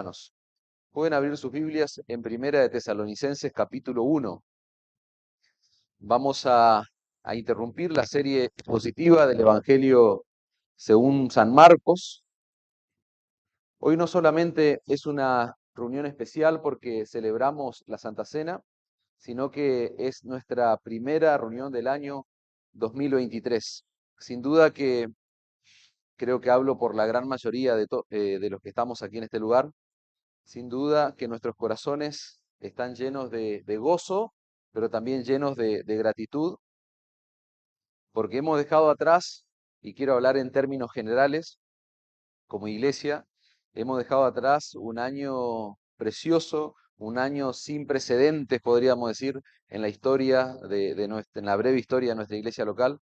hermanos. Pueden abrir sus Biblias en Primera de Tesalonicenses capítulo 1. Vamos a interrumpir la serie expositiva del Evangelio según San Marcos. Hoy no solamente es una reunión especial porque celebramos la Santa Cena, sino que es nuestra primera reunión del año 2023. Sin duda que creo que hablo por la gran mayoría de los que estamos aquí en este lugar. Sin duda que nuestros corazones están llenos de gozo, pero también llenos de gratitud, porque hemos dejado atrás, y quiero hablar en términos generales, como iglesia, hemos dejado atrás un año precioso, un año sin precedentes, podríamos decir, en la historia en la breve historia de nuestra iglesia local.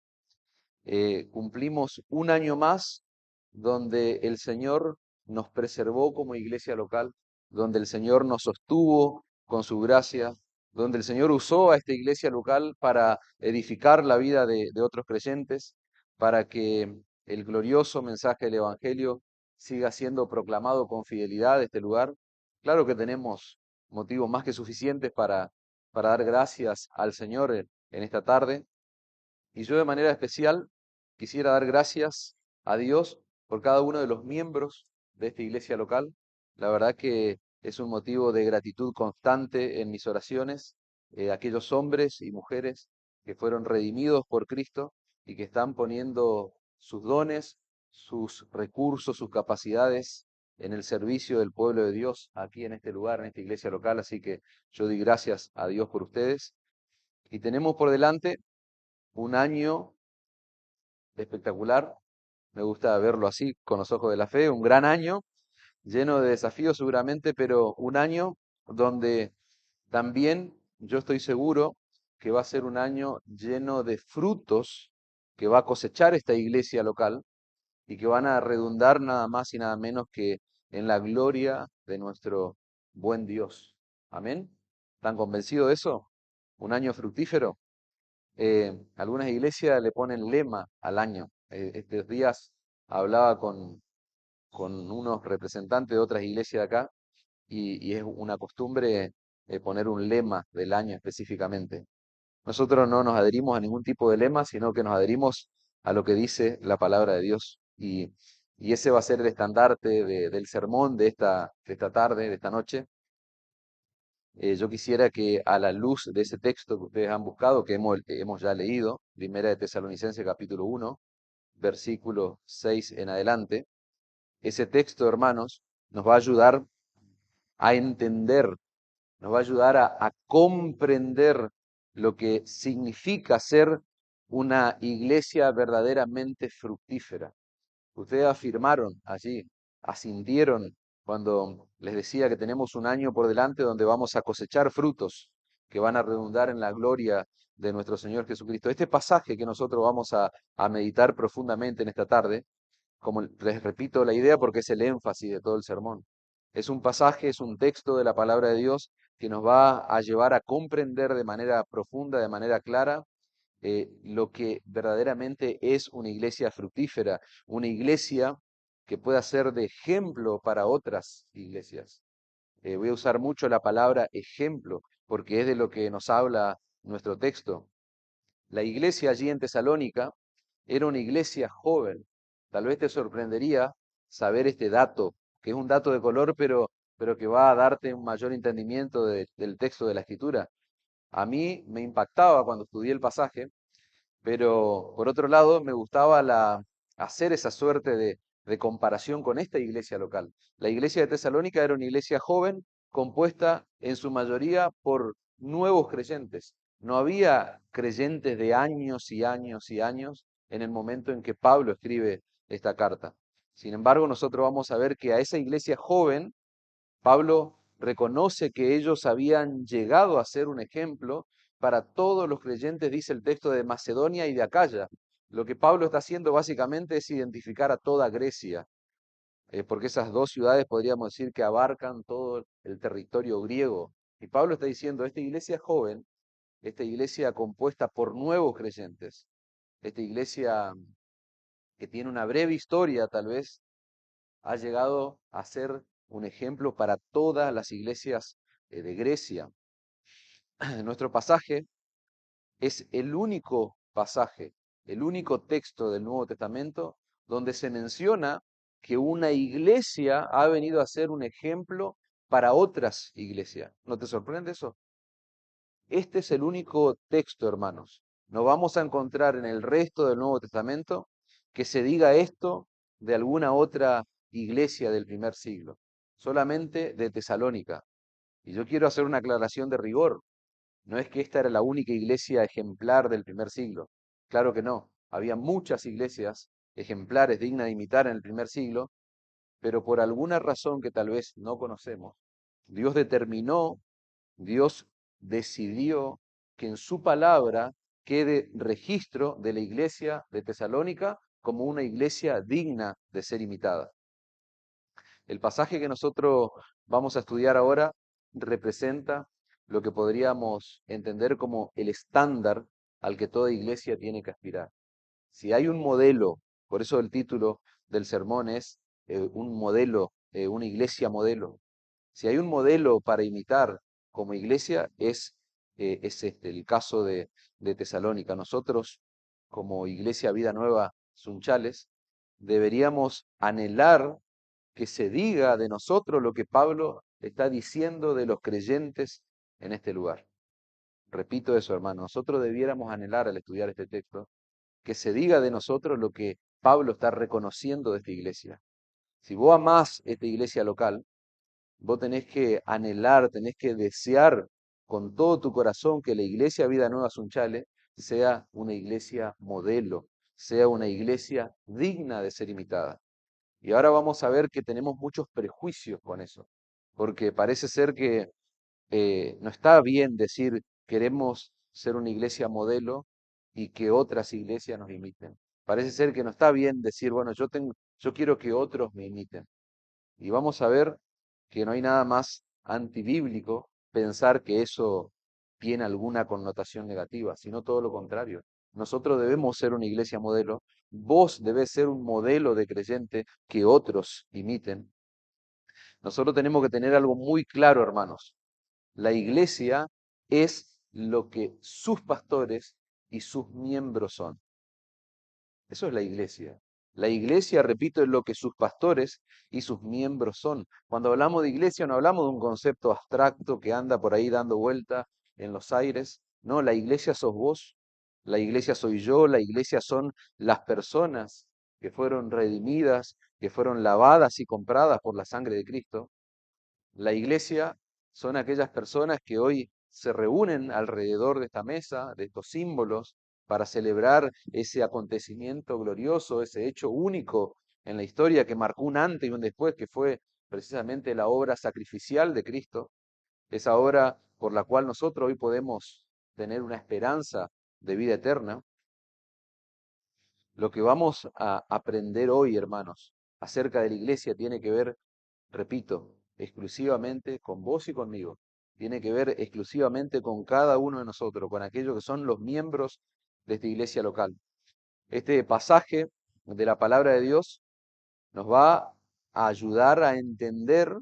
Cumplimos un año más donde el Señor nos preservó como iglesia local, donde el Señor nos sostuvo con su gracia, donde el Señor usó a esta iglesia local para edificar la vida de otros creyentes, para que el glorioso mensaje del Evangelio siga siendo proclamado con fidelidad en este lugar. Claro que tenemos motivos más que suficientes para dar gracias al Señor en esta tarde. Y yo de manera especial quisiera dar gracias a Dios por cada uno de los miembros de esta iglesia local. La verdad que es un motivo de gratitud constante en mis oraciones, aquellos hombres y mujeres que fueron redimidos por Cristo y que están poniendo sus dones, sus recursos, sus capacidades en el servicio del pueblo de Dios aquí en este lugar, en esta iglesia local. Así que yo doy gracias a Dios por ustedes. Y tenemos por delante un año espectacular, me gusta verlo así, con los ojos de la fe, un gran año, lleno de desafíos seguramente, pero un año donde también yo estoy seguro que va a ser un año lleno de frutos que va a cosechar esta iglesia local y que van a redundar nada más y nada menos que en la gloria de nuestro buen Dios. Amén. ¿Están convencidos de eso? Un año fructífero. Algunas iglesias le ponen lema al año. Estos días hablaba con unos representantes de otras iglesias de acá y es una costumbre poner un lema del año específicamente. Nosotros no nos adherimos a ningún tipo de lema, sino que nos adherimos a lo que dice la palabra de Dios. Y ese va a ser el estandarte del sermón de esta tarde, de esta noche. Yo quisiera que a la luz de ese texto que ustedes han buscado, que hemos ya leído, Primera de Tesalonicenses capítulo 1, versículo 6 en adelante, ese texto, hermanos, nos va a ayudar a entender, nos va a ayudar a comprender lo que significa ser una iglesia verdaderamente fructífera. Ustedes afirmaron allí, asintieron cuando les decía que tenemos un año por delante donde vamos a cosechar frutos que van a redundar en la gloria de nuestro Señor Jesucristo. Este pasaje que nosotros vamos a meditar profundamente en esta tarde, como les repito la idea porque es el énfasis de todo el sermón. Es un pasaje, es un texto de la palabra de Dios que nos va a llevar a comprender de manera profunda, de manera clara, lo que verdaderamente es una iglesia fructífera, una iglesia que pueda ser de ejemplo para otras iglesias. Voy a usar mucho la palabra ejemplo, porque es de lo que nos habla nuestro texto. La iglesia allí en Tesalónica era una iglesia joven. Tal vez te sorprendería saber este dato, que es un dato de color, pero que va a darte un mayor entendimiento del texto de la Escritura. A mí me impactaba cuando estudié el pasaje, pero por otro lado me gustaba hacer esa suerte de comparación con esta iglesia local. La iglesia de Tesalónica era una iglesia joven, compuesta en su mayoría por nuevos creyentes. No había creyentes de años y años y años en el momento en que Pablo escribe esta carta. Sin embargo, nosotros vamos a ver que a esa iglesia joven, Pablo reconoce que ellos habían llegado a ser un ejemplo para todos los creyentes, dice el texto, de Macedonia y de Acaya. Lo que Pablo está haciendo básicamente es identificar a toda Grecia, porque esas dos ciudades podríamos decir que abarcan todo el territorio griego. Y Pablo está diciendo, esta iglesia joven, esta iglesia compuesta por nuevos creyentes, esta iglesia que tiene una breve historia tal vez, ha llegado a ser un ejemplo para todas las iglesias de Grecia. Nuestro pasaje es el único pasaje, el único texto del Nuevo Testamento donde se menciona que una iglesia ha venido a ser un ejemplo para otras iglesias. ¿No te sorprende eso? Este es el único texto, hermanos. No vamos a encontrar en el resto del Nuevo Testamento que se diga esto de alguna otra iglesia del primer siglo, solamente de Tesalónica. Y yo quiero hacer una aclaración de rigor. No es que esta era la única iglesia ejemplar del primer siglo. Claro que no. Había muchas iglesias ejemplares dignas de imitar en el primer siglo, pero por alguna razón que tal vez no conocemos, Dios determinó, Dios decidió que en su palabra quede registro de la iglesia de Tesalónica como una iglesia digna de ser imitada. El pasaje que nosotros vamos a estudiar ahora representa lo que podríamos entender como el estándar al que toda iglesia tiene que aspirar. Si hay un modelo, por eso el título del sermón es un modelo, una iglesia modelo. Si hay un modelo para imitar como iglesia, es este, el caso de Tesalónica. Nosotros, como Iglesia Vida Nueva Sunchales, deberíamos anhelar que se diga de nosotros lo que Pablo está diciendo de los creyentes en este lugar. Repito eso, hermano. Nosotros debiéramos anhelar al estudiar este texto que se diga de nosotros lo que Pablo está reconociendo de esta iglesia. Si vos amás esta iglesia local, vos tenés que anhelar, tenés que desear con todo tu corazón que la iglesia Vida Nueva Sunchales sea una iglesia modelo, sea una iglesia digna de ser imitada. Y ahora vamos a ver que tenemos muchos prejuicios con eso, porque parece ser que no está bien decir queremos ser una iglesia modelo y que otras iglesias nos imiten. Parece ser que no está bien decir, bueno, yo quiero que otros me imiten. Y vamos a ver que no hay nada más antibíblico pensar que eso tiene alguna connotación negativa, sino todo lo contrario. Nosotros debemos ser una iglesia modelo, vos debés ser un modelo de creyente que otros imiten. Nosotros tenemos que tener algo muy claro, hermanos. La iglesia es lo que sus pastores y sus miembros son. Eso es la iglesia. La iglesia, repito, es lo que sus pastores y sus miembros son. Cuando hablamos de iglesia no hablamos de un concepto abstracto que anda por ahí dando vuelta en los aires. No, la iglesia sos vos, la iglesia soy yo, la iglesia son las personas que fueron redimidas, que fueron lavadas y compradas por la sangre de Cristo. La iglesia son aquellas personas que hoy se reúnen alrededor de esta mesa, de estos símbolos, para celebrar ese acontecimiento glorioso, ese hecho único en la historia que marcó un antes y un después, que fue precisamente la obra sacrificial de Cristo, esa obra por la cual nosotros hoy podemos tener una esperanza de vida eterna. Lo que vamos a aprender hoy, hermanos, acerca de la iglesia tiene que ver, repito, exclusivamente con vos y conmigo. Tiene que ver exclusivamente con cada uno de nosotros, con aquellos que son los miembros de esta iglesia local. Este pasaje de la palabra de Dios nos va a ayudar a entender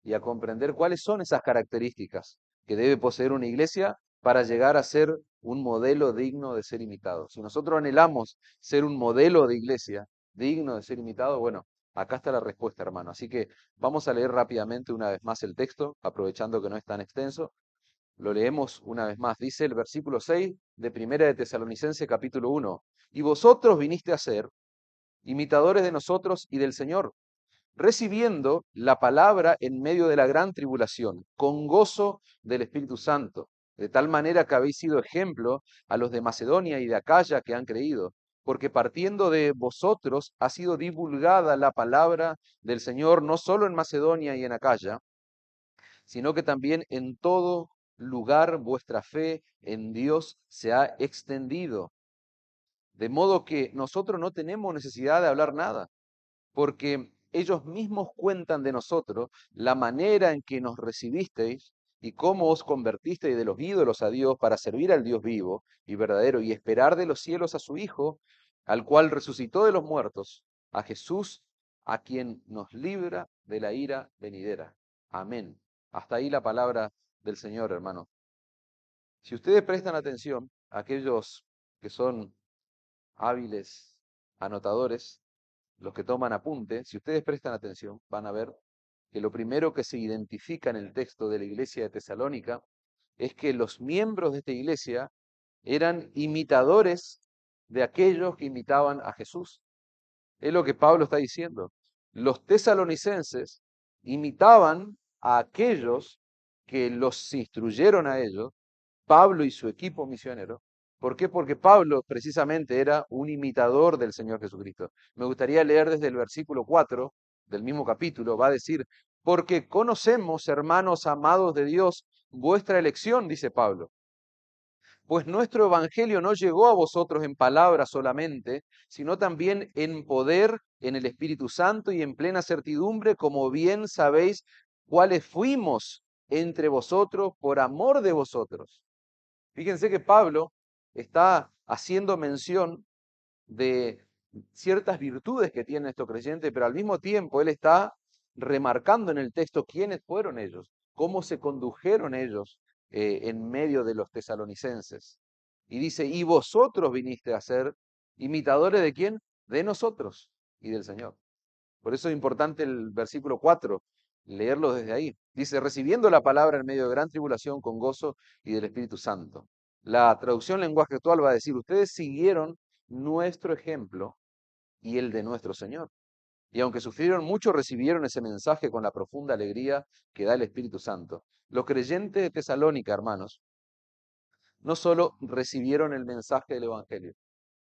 y a comprender cuáles son esas características que debe poseer una iglesia para llegar a ser un modelo digno de ser imitado. Si nosotros anhelamos ser un modelo de iglesia digno de ser imitado, bueno, acá está la respuesta, hermano. Así que vamos a leer rápidamente una vez más el texto, aprovechando que no es tan extenso. Lo leemos una vez más. Dice el versículo 6 de Primera de Tesalonicenses capítulo 1. Y vosotros viniste a ser imitadores de nosotros y del Señor, recibiendo la palabra en medio de la gran tribulación, con gozo del Espíritu Santo, de tal manera que habéis sido ejemplo a los de Macedonia y de Acaya que han creído, porque partiendo de vosotros ha sido divulgada la palabra del Señor, no solo en Macedonia y en Acaya, sino que también en todo lugar vuestra fe en Dios se ha extendido. De modo que nosotros no tenemos necesidad de hablar nada, porque ellos mismos cuentan de nosotros la manera en que nos recibisteis y cómo os convertisteis de los ídolos a Dios para servir al Dios vivo y verdadero y esperar de los cielos a su Hijo, al cual resucitó de los muertos, a Jesús, a quien nos libra de la ira venidera. Amén. Hasta ahí la palabra del Señor, hermano. Si ustedes prestan atención, aquellos que son hábiles anotadores, los que toman apunte, si ustedes prestan atención, van a ver que lo primero que se identifica en el texto de la iglesia de Tesalónica es que los miembros de esta iglesia eran imitadores de aquellos que imitaban a Jesús. Es lo que Pablo está diciendo. Los tesalonicenses imitaban a aquellos que los instruyeron a ellos, Pablo y su equipo misionero. ¿Por qué? Porque Pablo precisamente era un imitador del Señor Jesucristo. Me gustaría leer desde el versículo 4 del mismo capítulo. Va a decir, porque conocemos, hermanos amados de Dios, vuestra elección, dice Pablo. Pues nuestro evangelio no llegó a vosotros en palabras solamente, sino también en poder, en el Espíritu Santo y en plena certidumbre, como bien sabéis cuáles fuimos entre vosotros por amor de vosotros. Fíjense que Pablo está haciendo mención de ciertas virtudes que tienen estos creyentes, pero al mismo tiempo él está remarcando en el texto quiénes fueron ellos, cómo se condujeron ellos en medio de los tesalonicenses. Y dice, y vosotros viniste a ser imitadores de quién? De nosotros y del Señor. Por eso es importante el versículo 4, leerlo desde ahí. Dice, recibiendo la palabra en medio de gran tribulación con gozo y del Espíritu Santo. La traducción lenguaje actual va a decir, ustedes siguieron nuestro ejemplo y el de nuestro Señor. Y aunque sufrieron mucho, recibieron ese mensaje con la profunda alegría que da el Espíritu Santo. Los creyentes de Tesalónica, hermanos, no solo recibieron el mensaje del Evangelio,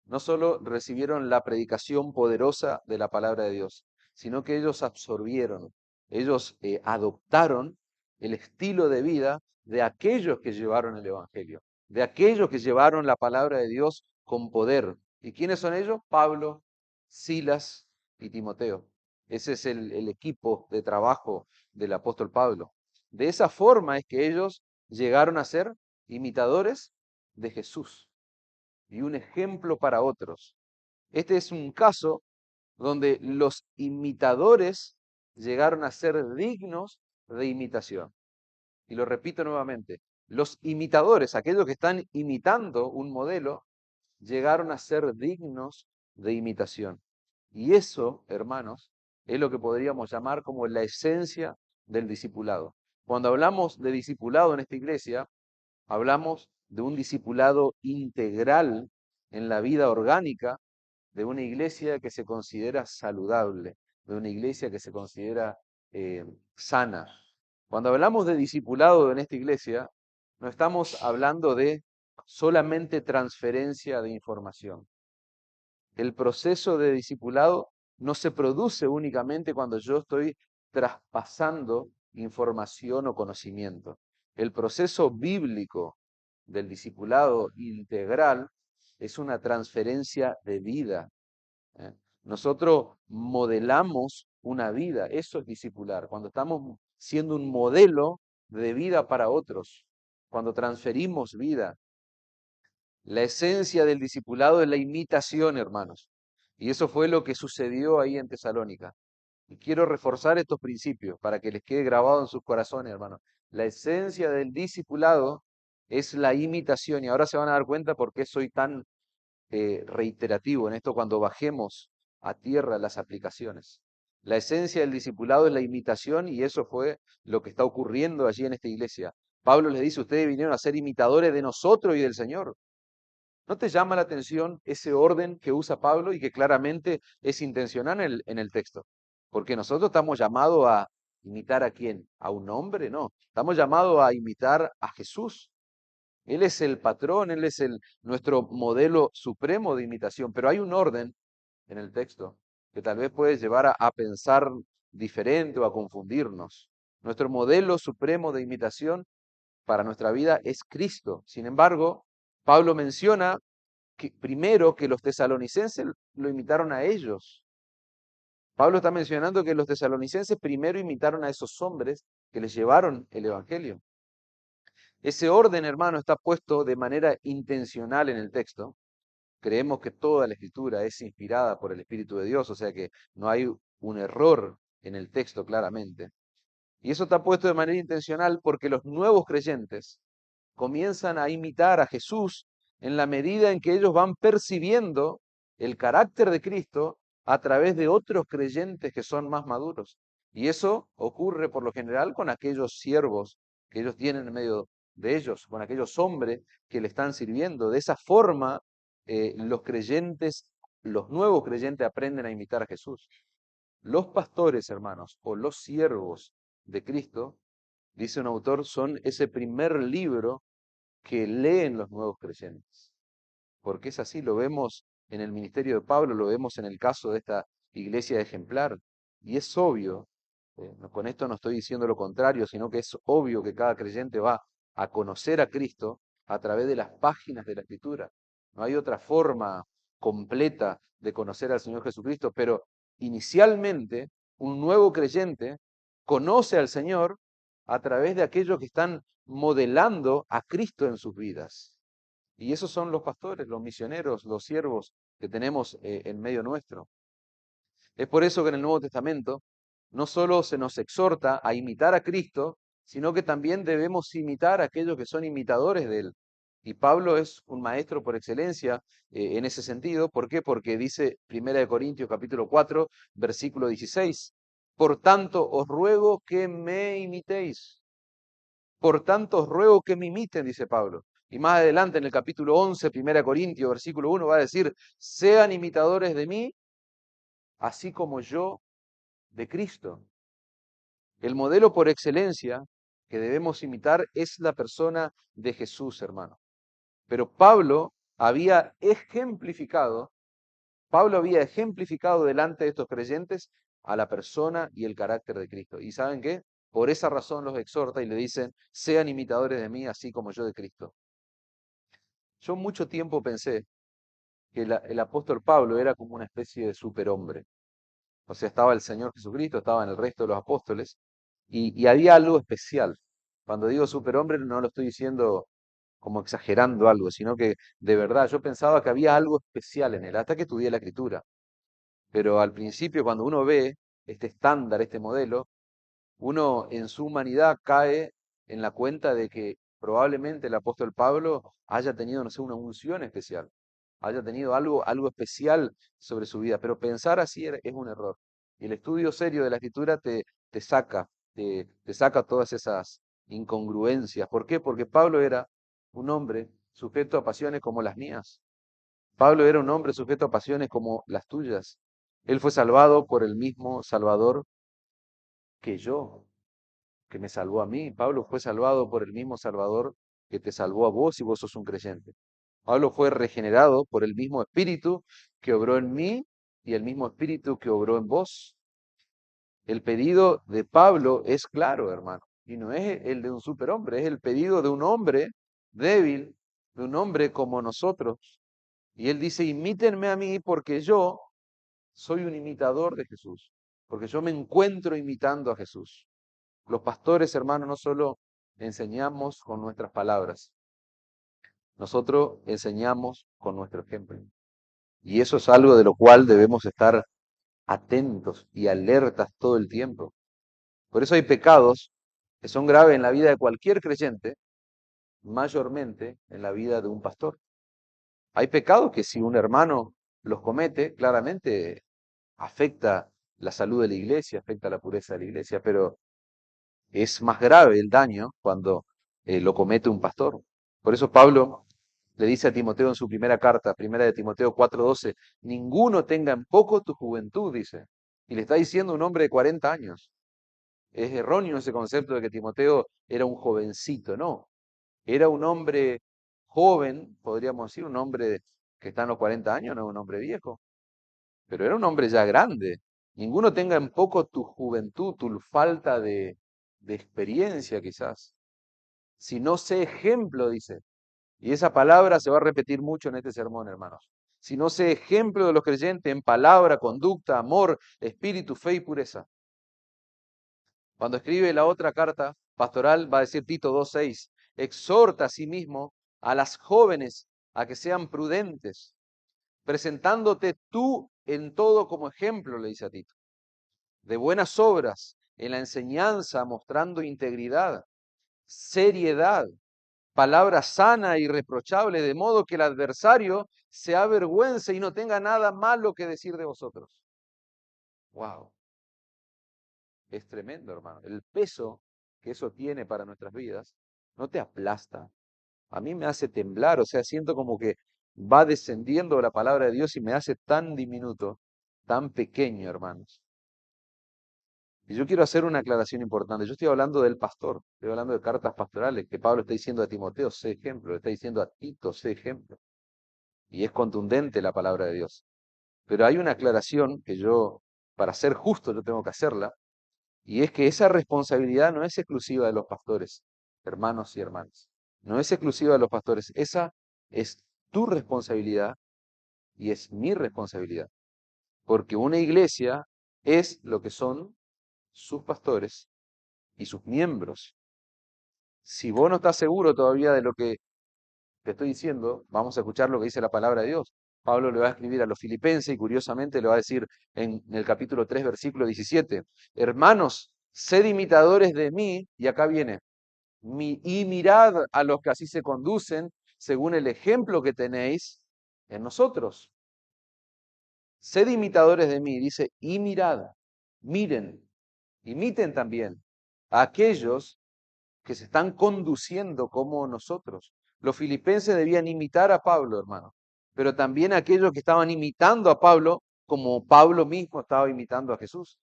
no solo recibieron la predicación poderosa de la palabra de Dios, sino que ellos absorbieron, ellos adoptaron el estilo de vida de aquellos que llevaron el Evangelio, de aquellos que llevaron la palabra de Dios con poder. ¿Y quiénes son ellos? Pablo, Silas y Timoteo. Ese es el equipo de trabajo del apóstol Pablo. De esa forma es que ellos llegaron a ser imitadores de Jesús y un ejemplo para otros. Este es un caso donde los imitadores llegaron a ser dignos de imitación. Y lo repito nuevamente, los imitadores, aquellos que están imitando un modelo, llegaron a ser dignos de imitación. Y eso, hermanos, es lo que podríamos llamar como la esencia del discipulado. Cuando hablamos de discipulado en esta iglesia, hablamos de un discipulado integral en la vida orgánica de una iglesia que se considera saludable, de una iglesia que se considera sana. Cuando hablamos de discipulado en esta iglesia, no estamos hablando de solamente transferencia de información. El proceso de discipulado no se produce únicamente cuando yo estoy traspasando información o conocimiento. El proceso bíblico del discipulado integral es una transferencia de vida. ¿Eh? Nosotros modelamos una vida, eso es discipular, cuando estamos siendo un modelo de vida para otros, cuando transferimos vida. La esencia del discipulado es la imitación, hermanos. Y eso fue lo que sucedió ahí en Tesalónica. Y quiero reforzar estos principios para que les quede grabado en sus corazones, hermanos. La esencia del discipulado es la imitación. Y ahora se van a dar cuenta por qué soy tan reiterativo en esto cuando bajemos a tierra las aplicaciones. La esencia del discipulado es la imitación y eso fue lo que está ocurriendo allí en esta iglesia. Pablo les dice, ustedes vinieron a ser imitadores de nosotros y del Señor. ¿No te llama la atención ese orden que usa Pablo y que claramente es intencional en el texto? Porque nosotros estamos llamados a imitar a quién, a un hombre, no. Estamos llamados a imitar a Jesús. Él es el patrón, Él es nuestro modelo supremo de imitación, pero hay un orden en el texto que tal vez puede llevar a pensar diferente o a confundirnos. Nuestro modelo supremo de imitación para nuestra vida es Cristo. Sin embargo, Pablo menciona que, primero que los tesalonicenses lo imitaron a ellos. Pablo está mencionando que los tesalonicenses primero imitaron a esos hombres que les llevaron el Evangelio. Ese orden, hermano, está puesto de manera intencional en el texto, Creemos que toda la Escritura es inspirada por el Espíritu de Dios, o sea que no hay un error en el texto claramente. Y eso está puesto de manera intencional porque los nuevos creyentes comienzan a imitar a Jesús en la medida en que ellos van percibiendo el carácter de Cristo a través de otros creyentes que son más maduros. Y eso ocurre por lo general con aquellos siervos que ellos tienen en medio de ellos, con aquellos hombres que le están sirviendo. De esa forma, los creyentes, los nuevos creyentes aprenden a imitar a Jesús. Los pastores, hermanos, o los siervos de Cristo, dice un autor, son ese primer libro que leen los nuevos creyentes. Porque es así, lo vemos en el ministerio de Pablo, lo vemos en el caso de esta iglesia ejemplar. Y es obvio, con esto no estoy diciendo lo contrario, sino que es obvio que cada creyente va a conocer a Cristo a través de las páginas de la Escritura. No hay otra forma completa de conocer al Señor Jesucristo, pero inicialmente un nuevo creyente conoce al Señor a través de aquellos que están modelando a Cristo en sus vidas. Y esos son los pastores, los misioneros, los siervos que tenemos en medio nuestro. Es por eso que en el Nuevo Testamento no solo se nos exhorta a imitar a Cristo, sino que también debemos imitar a aquellos que son imitadores de Él. Y Pablo es un maestro por excelencia en ese sentido. ¿Por qué? Porque dice 1 Corintios capítulo 4, versículo 16, por tanto os ruego que me imitéis. Por tanto, os ruego que me imiten, dice Pablo. Y más adelante en el capítulo 11, 1 Corintios, versículo 1, va a decir, sean imitadores de mí, así como yo de Cristo. El modelo por excelencia que debemos imitar es la persona de Jesús, hermano. Pero Pablo había ejemplificado delante de estos creyentes a la persona y el carácter de Cristo. ¿Y saben qué? Por esa razón los exhorta y le dicen, sean imitadores de mí, así como yo de Cristo. Yo mucho tiempo pensé que el apóstol Pablo era como una especie de superhombre. O sea, estaba el Señor Jesucristo, estaban el resto de los apóstoles, y había algo especial. Cuando digo superhombre no lo estoy diciendo como exagerando algo, sino que de verdad yo pensaba que había algo especial en él, hasta que estudié la Escritura. Pero al principio, cuando uno ve este estándar, este modelo, uno en su humanidad cae en la cuenta de que probablemente el apóstol Pablo haya tenido, no sé, una unción especial, haya tenido algo especial sobre su vida, pero pensar así es un error. Y el estudio serio de la Escritura te saca todas esas incongruencias. ¿Por qué? Porque Pablo era un hombre sujeto a pasiones como las mías. Pablo era un hombre sujeto a pasiones como las tuyas. Él fue salvado por el mismo Salvador que yo, que me salvó a mí. Pablo fue salvado por el mismo Salvador que te salvó a vos si vos sos un creyente. Pablo fue regenerado por el mismo Espíritu que obró en mí y el mismo Espíritu que obró en vos. El pedido de Pablo es claro, hermano, y no es el de un superhombre, es el pedido de un hombre débil, de un hombre como nosotros. Y él dice, imítenme a mí porque yo soy un imitador de Jesús, porque yo me encuentro imitando a Jesús. Los pastores, hermanos, no solo enseñamos con nuestras palabras, nosotros enseñamos con nuestro ejemplo. Y eso es algo de lo cual debemos estar atentos y alertas todo el tiempo. Por eso hay pecados que son graves en la vida de cualquier creyente, mayormente en la vida de un pastor. Hay pecados que si un hermano los comete, claramente afecta la salud de la iglesia, afecta la pureza de la iglesia, pero es más grave el daño cuando lo comete un pastor. Por eso Pablo le dice a Timoteo en su primera carta, primera de Timoteo 4:12, ninguno tenga en poco tu juventud, dice. Y le está diciendo un hombre de 40 años. Es erróneo ese concepto de que Timoteo era un jovencito, no. Era un hombre joven, podríamos decir, un hombre que está en los 40 años, no es un hombre viejo, pero era un hombre ya grande. Ninguno tenga en poco tu juventud, tu falta de experiencia quizás. Si no sé ejemplo, dice. Y esa palabra se va a repetir mucho en este sermón, hermanos. Si no sé ejemplo de los creyentes en palabra, conducta, amor, espíritu, fe y pureza. Cuando escribe la otra carta pastoral, va a decir Tito 2:6, exhorta a sí mismo a las jóvenes a que sean prudentes, presentándote tú en todo como ejemplo, le dice a Tito, de buenas obras, en la enseñanza, mostrando integridad, seriedad, palabra sana y irreprochable, de modo que el adversario se avergüence y no tenga nada malo que decir de vosotros. Wow, es tremendo, hermano. El peso que eso tiene para nuestras vidas no te aplasta. A mí me hace temblar, o sea, siento como que va descendiendo la palabra de Dios y me hace tan diminuto, tan pequeño, hermanos. Y yo quiero hacer una aclaración importante. Yo estoy hablando del pastor, estoy hablando de cartas pastorales, que Pablo está diciendo a Timoteo, sé ejemplo, le está diciendo a Tito, sé ejemplo. Y es contundente la palabra de Dios. Pero hay una aclaración que yo, para ser justo, yo tengo que hacerla, y es que esa responsabilidad no es exclusiva de los pastores, hermanos y hermanas. No es exclusiva de los pastores, esa es tu responsabilidad y es mi responsabilidad. Porque una iglesia es lo que son sus pastores y sus miembros. Si vos no estás seguro todavía de lo que te estoy diciendo, vamos a escuchar lo que dice la palabra de Dios. Pablo le va a escribir a los filipenses y curiosamente le va a decir en el capítulo 3, versículo 17, hermanos, sed imitadores de mí, y acá viene, y mirad a los que así se conducen según el ejemplo que tenéis en nosotros. Sed imitadores de mí, dice, y mirad, miren, imiten también a aquellos que se están conduciendo como nosotros. Los filipenses debían imitar a Pablo, hermano, pero también aquellos que estaban imitando a Pablo, como Pablo mismo estaba imitando a Jesús.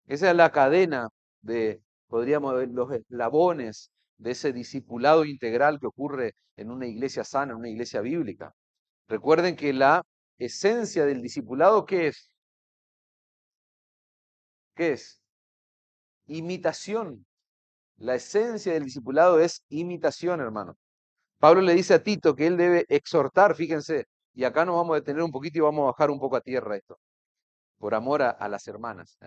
Esa es la cadena de, podríamos ver, los eslabones de ese discipulado integral que ocurre en una iglesia sana, en una iglesia bíblica. Recuerden que la esencia del discipulado, ¿qué es? ¿Qué es? Imitación. La esencia del discipulado es imitación, hermano. Pablo le dice a Tito que él debe exhortar, fíjense, y acá nos vamos a detener un poquito y vamos a bajar un poco a tierra esto, por amor a las hermanas.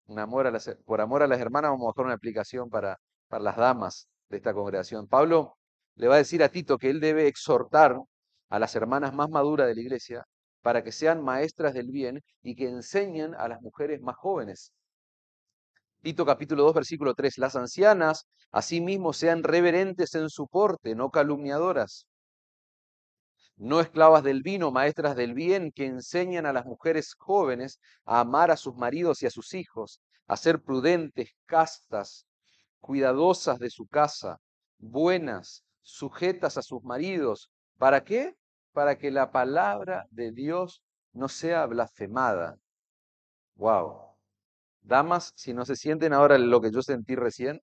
Por amor a las hermanas vamos a bajar una aplicación para las damas de esta congregación. Pablo le va a decir a Tito que él debe exhortar a las hermanas más maduras de la iglesia para que sean maestras del bien y que enseñen a las mujeres más jóvenes. Tito capítulo 2, versículo 3. Las ancianas asimismo sean reverentes en su porte, no calumniadoras, no esclavas del vino, maestras del bien, que enseñan a las mujeres jóvenes a amar a sus maridos y a sus hijos, a ser prudentes, castas, cuidadosas de su casa, buenas, sujetas a sus maridos. ¿Para qué? Para que la palabra de Dios no sea blasfemada. Wow. Damas, si no se sienten ahora lo que yo sentí recién,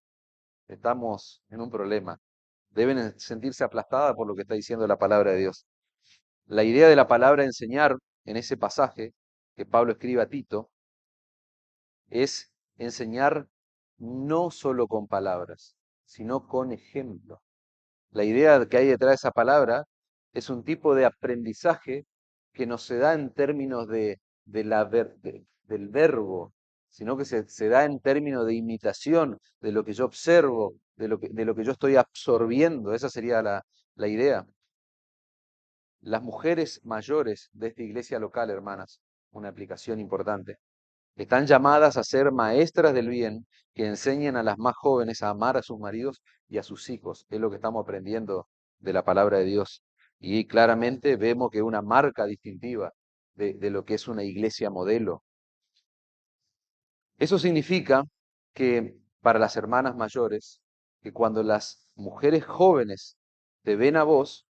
estamos en un problema. Deben sentirse aplastadas por lo que está diciendo la palabra de Dios. La idea de la palabra enseñar en ese pasaje que Pablo escribe a Tito es enseñar no solo con palabras, sino con ejemplo. La idea que hay detrás de esa palabra es un tipo de aprendizaje que no se da en términos del verbo, sino que se da en términos de imitación, de lo que yo observo, de lo que yo estoy absorbiendo. Esa sería la idea. Las mujeres mayores de esta iglesia local, hermanas, una aplicación importante, están llamadas a ser maestras del bien que enseñen a las más jóvenes a amar a sus maridos y a sus hijos. Es lo que estamos aprendiendo de la palabra de Dios. Y claramente vemos que una marca distintiva de lo que es una iglesia modelo. Eso significa que para las hermanas mayores, que cuando las mujeres jóvenes te ven a vos,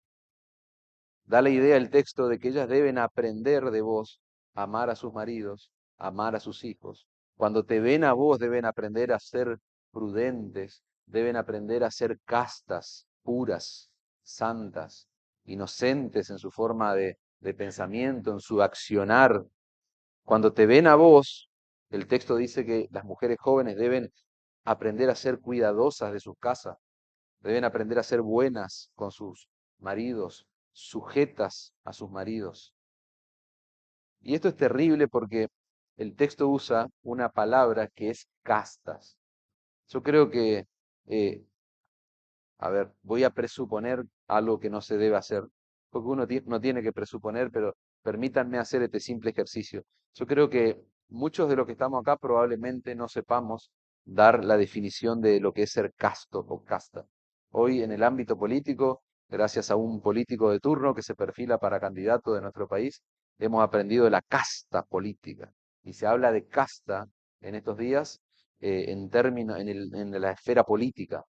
da la idea el texto de que ellas deben aprender de vos a amar a sus maridos, a amar a sus hijos. Cuando te ven a vos deben aprender a ser prudentes, deben aprender a ser castas, puras, santas, inocentes en su forma de pensamiento, en su accionar. Cuando te ven a vos, el texto dice que las mujeres jóvenes deben aprender a ser cuidadosas de sus casas, deben aprender a ser buenas con sus maridos, sujetas a sus maridos. Y esto es terrible porque el texto usa una palabra que es castas. Yo creo que, eh, a ver, voy a presuponer algo que no se debe hacer, porque uno no tiene que presuponer, pero permítanme hacer este simple ejercicio. Yo creo que muchos de los que estamos acá probablemente no sepamos dar la definición de lo que es ser casto o casta. Hoy en el ámbito político, gracias a un político de turno que se perfila para candidato de nuestro país, hemos aprendido la casta política. Y se habla de casta en estos días en términos, en la esfera política.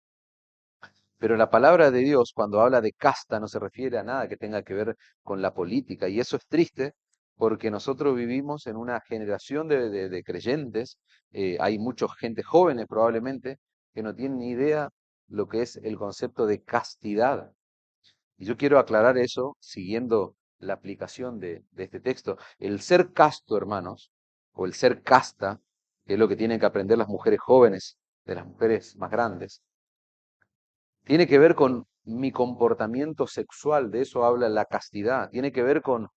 Pero la palabra de Dios, cuando habla de casta, no se refiere a nada que tenga que ver con la política. Y eso es triste porque nosotros vivimos en una generación de creyentes. Hay mucha gente jóvenes probablemente que no tienen ni idea lo que es el concepto de castidad. Y yo quiero aclarar eso siguiendo la aplicación de este texto. El ser casto, hermanos, o el ser casta, que es lo que tienen que aprender las mujeres jóvenes de las mujeres más grandes, tiene que ver con mi comportamiento sexual, de eso habla la castidad, tiene que ver con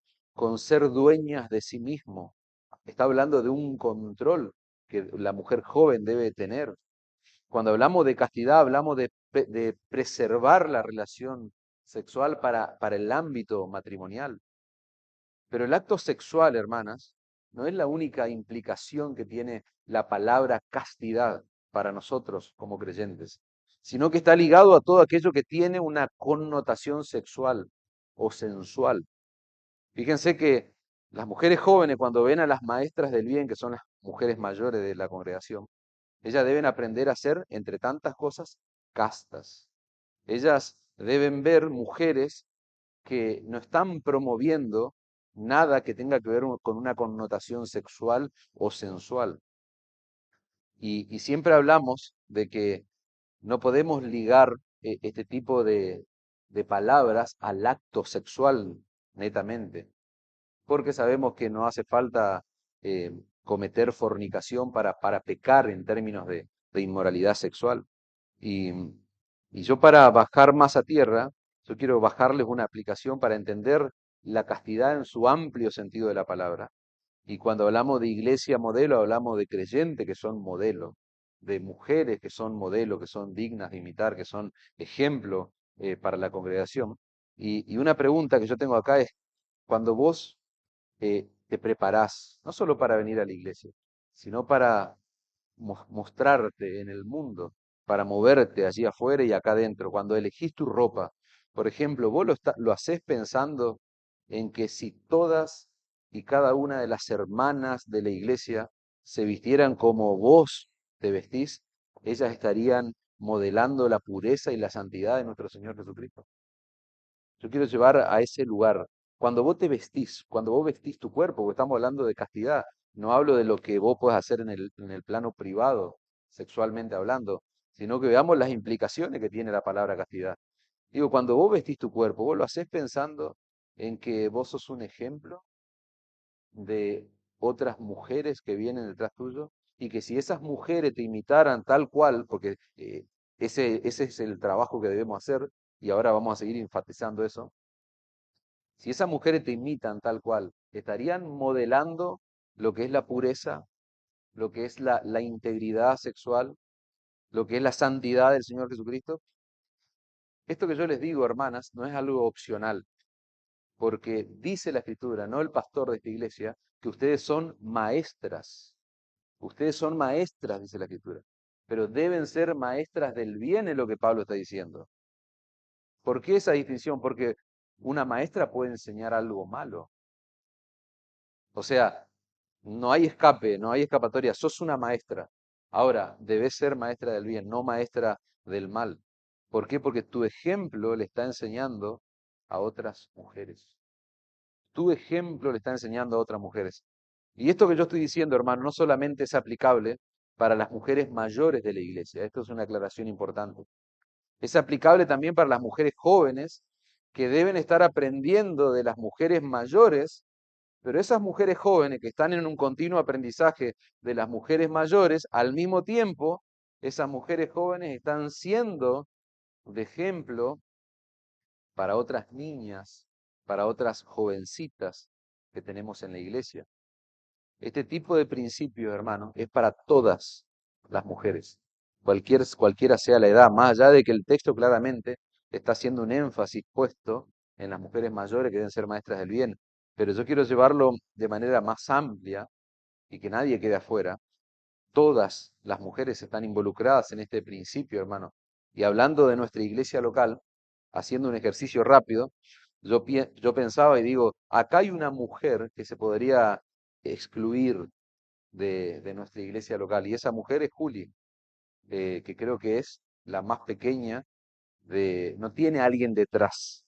ser dueñas de sí mismo. Está hablando de un control que la mujer joven debe tener. Cuando hablamos de castidad, hablamos de preservar la relación sexual para el ámbito matrimonial. Pero el acto sexual, hermanas, no es la única implicación que tiene la palabra castidad para nosotros como creyentes, sino que está ligado a todo aquello que tiene una connotación sexual o sensual. Fíjense que las mujeres jóvenes, cuando ven a las maestras del bien, que son las mujeres mayores de la congregación, ellas deben aprender a ser, entre tantas cosas, castas. Ellas deben ver mujeres que no están promoviendo nada que tenga que ver con una connotación sexual o sensual. Y siempre hablamos de que no podemos ligar este tipo de palabras al acto sexual netamente, porque sabemos que no hace falta cometer fornicación para pecar en términos de inmoralidad sexual. Y, y yo para bajar más a tierra, yo quiero bajarles una aplicación para entender la castidad en su amplio sentido de la palabra. Y cuando hablamos de iglesia modelo, hablamos de creyentes que son modelo, de mujeres que son modelo, que son dignas de imitar, que son ejemplo para la congregación. Y una pregunta que yo tengo acá es, cuando vos te preparás, no solo para venir a la iglesia, sino para mostrarte en el mundo, para moverte allí afuera y acá adentro. Cuando elegís tu ropa, por ejemplo, vos lo hacés pensando en que si todas y cada una de las hermanas de la iglesia se vistieran como vos te vestís, ellas estarían modelando la pureza y la santidad de nuestro Señor Jesucristo. Yo quiero llevar a ese lugar. Cuando vos te vestís, cuando vos vestís tu cuerpo, porque estamos hablando de castidad, no hablo de lo que vos podés hacer en el plano privado, sexualmente hablando, sino que veamos las implicaciones que tiene la palabra castidad. Digo, cuando vos vestís tu cuerpo, vos lo hacés pensando en que vos sos un ejemplo de otras mujeres que vienen detrás tuyo y que si esas mujeres te imitaran tal cual, porque ese es el trabajo que debemos hacer y ahora vamos a seguir enfatizando eso, si esas mujeres te imitan tal cual, estarían modelando lo que es la pureza, lo que es la integridad sexual, lo que es la santidad del Señor Jesucristo. Esto que yo les digo, hermanas, no es algo opcional, porque dice la Escritura, no el pastor de esta iglesia, que ustedes son maestras. Ustedes son maestras, dice la Escritura, pero deben ser maestras del bien, es lo que Pablo está diciendo. ¿Por qué esa distinción? Porque una maestra puede enseñar algo malo. O sea, no hay escape, no hay escapatoria, sos una maestra. Ahora, debes ser maestra del bien, no maestra del mal. ¿Por qué? Porque tu ejemplo le está enseñando a otras mujeres. Tu ejemplo le está enseñando a otras mujeres. Y esto que yo estoy diciendo, hermano, no solamente es aplicable para las mujeres mayores de la iglesia, esto es una aclaración importante. Es aplicable también para las mujeres jóvenes que deben estar aprendiendo de las mujeres mayores, pero esas mujeres jóvenes que están en un continuo aprendizaje de las mujeres mayores, al mismo tiempo, esas mujeres jóvenes están siendo de ejemplo para otras niñas, para otras jovencitas que tenemos en la iglesia. Este tipo de principio, hermano, es para todas las mujeres, cualquiera sea la edad, más allá de que el texto claramente está haciendo un énfasis puesto en las mujeres mayores que deben ser maestras del bien. Pero yo quiero llevarlo de manera más amplia y que nadie quede afuera. Todas las mujeres están involucradas en este principio, hermano. Y hablando de nuestra iglesia local, haciendo un ejercicio rápido, yo pensaba y digo, acá hay una mujer que se podría excluir de nuestra iglesia local, y esa mujer es Juli, que creo que es la más pequeña no tiene alguien detrás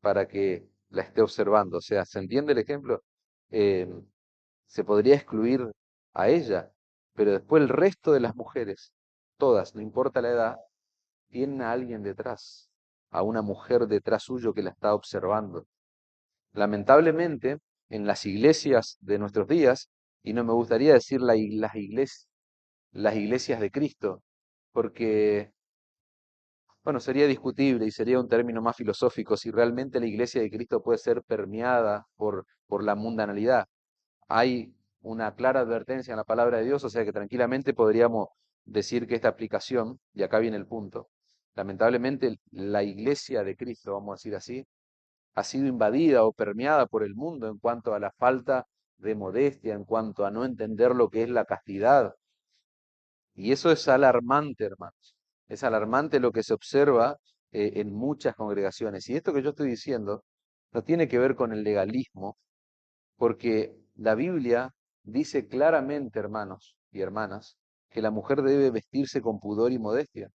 para que la esté observando. O sea, ¿se entiende el ejemplo? Eh, Se podría excluir a ella, pero después el resto de las mujeres, todas, no importa la edad, tienen a alguien detrás, a una mujer detrás suyo que la está observando. Lamentablemente, en las iglesias de nuestros días, y no me gustaría decir las iglesias de Cristo, porque, bueno, sería discutible y sería un término más filosófico si realmente la iglesia de Cristo puede ser permeada por la mundanalidad. Hay una clara advertencia en la palabra de Dios, o sea que tranquilamente podríamos decir que esta aplicación, y acá viene el punto, lamentablemente la iglesia de Cristo, vamos a decir así, ha sido invadida o permeada por el mundo en cuanto a la falta de modestia, en cuanto a no entender lo que es la castidad. Y eso es alarmante, hermanos. Es alarmante lo que se observa en muchas congregaciones. Y esto que yo estoy diciendo no tiene que ver con el legalismo, porque la Biblia dice claramente, hermanos y hermanas, que la mujer debe vestirse con pudor y modestia.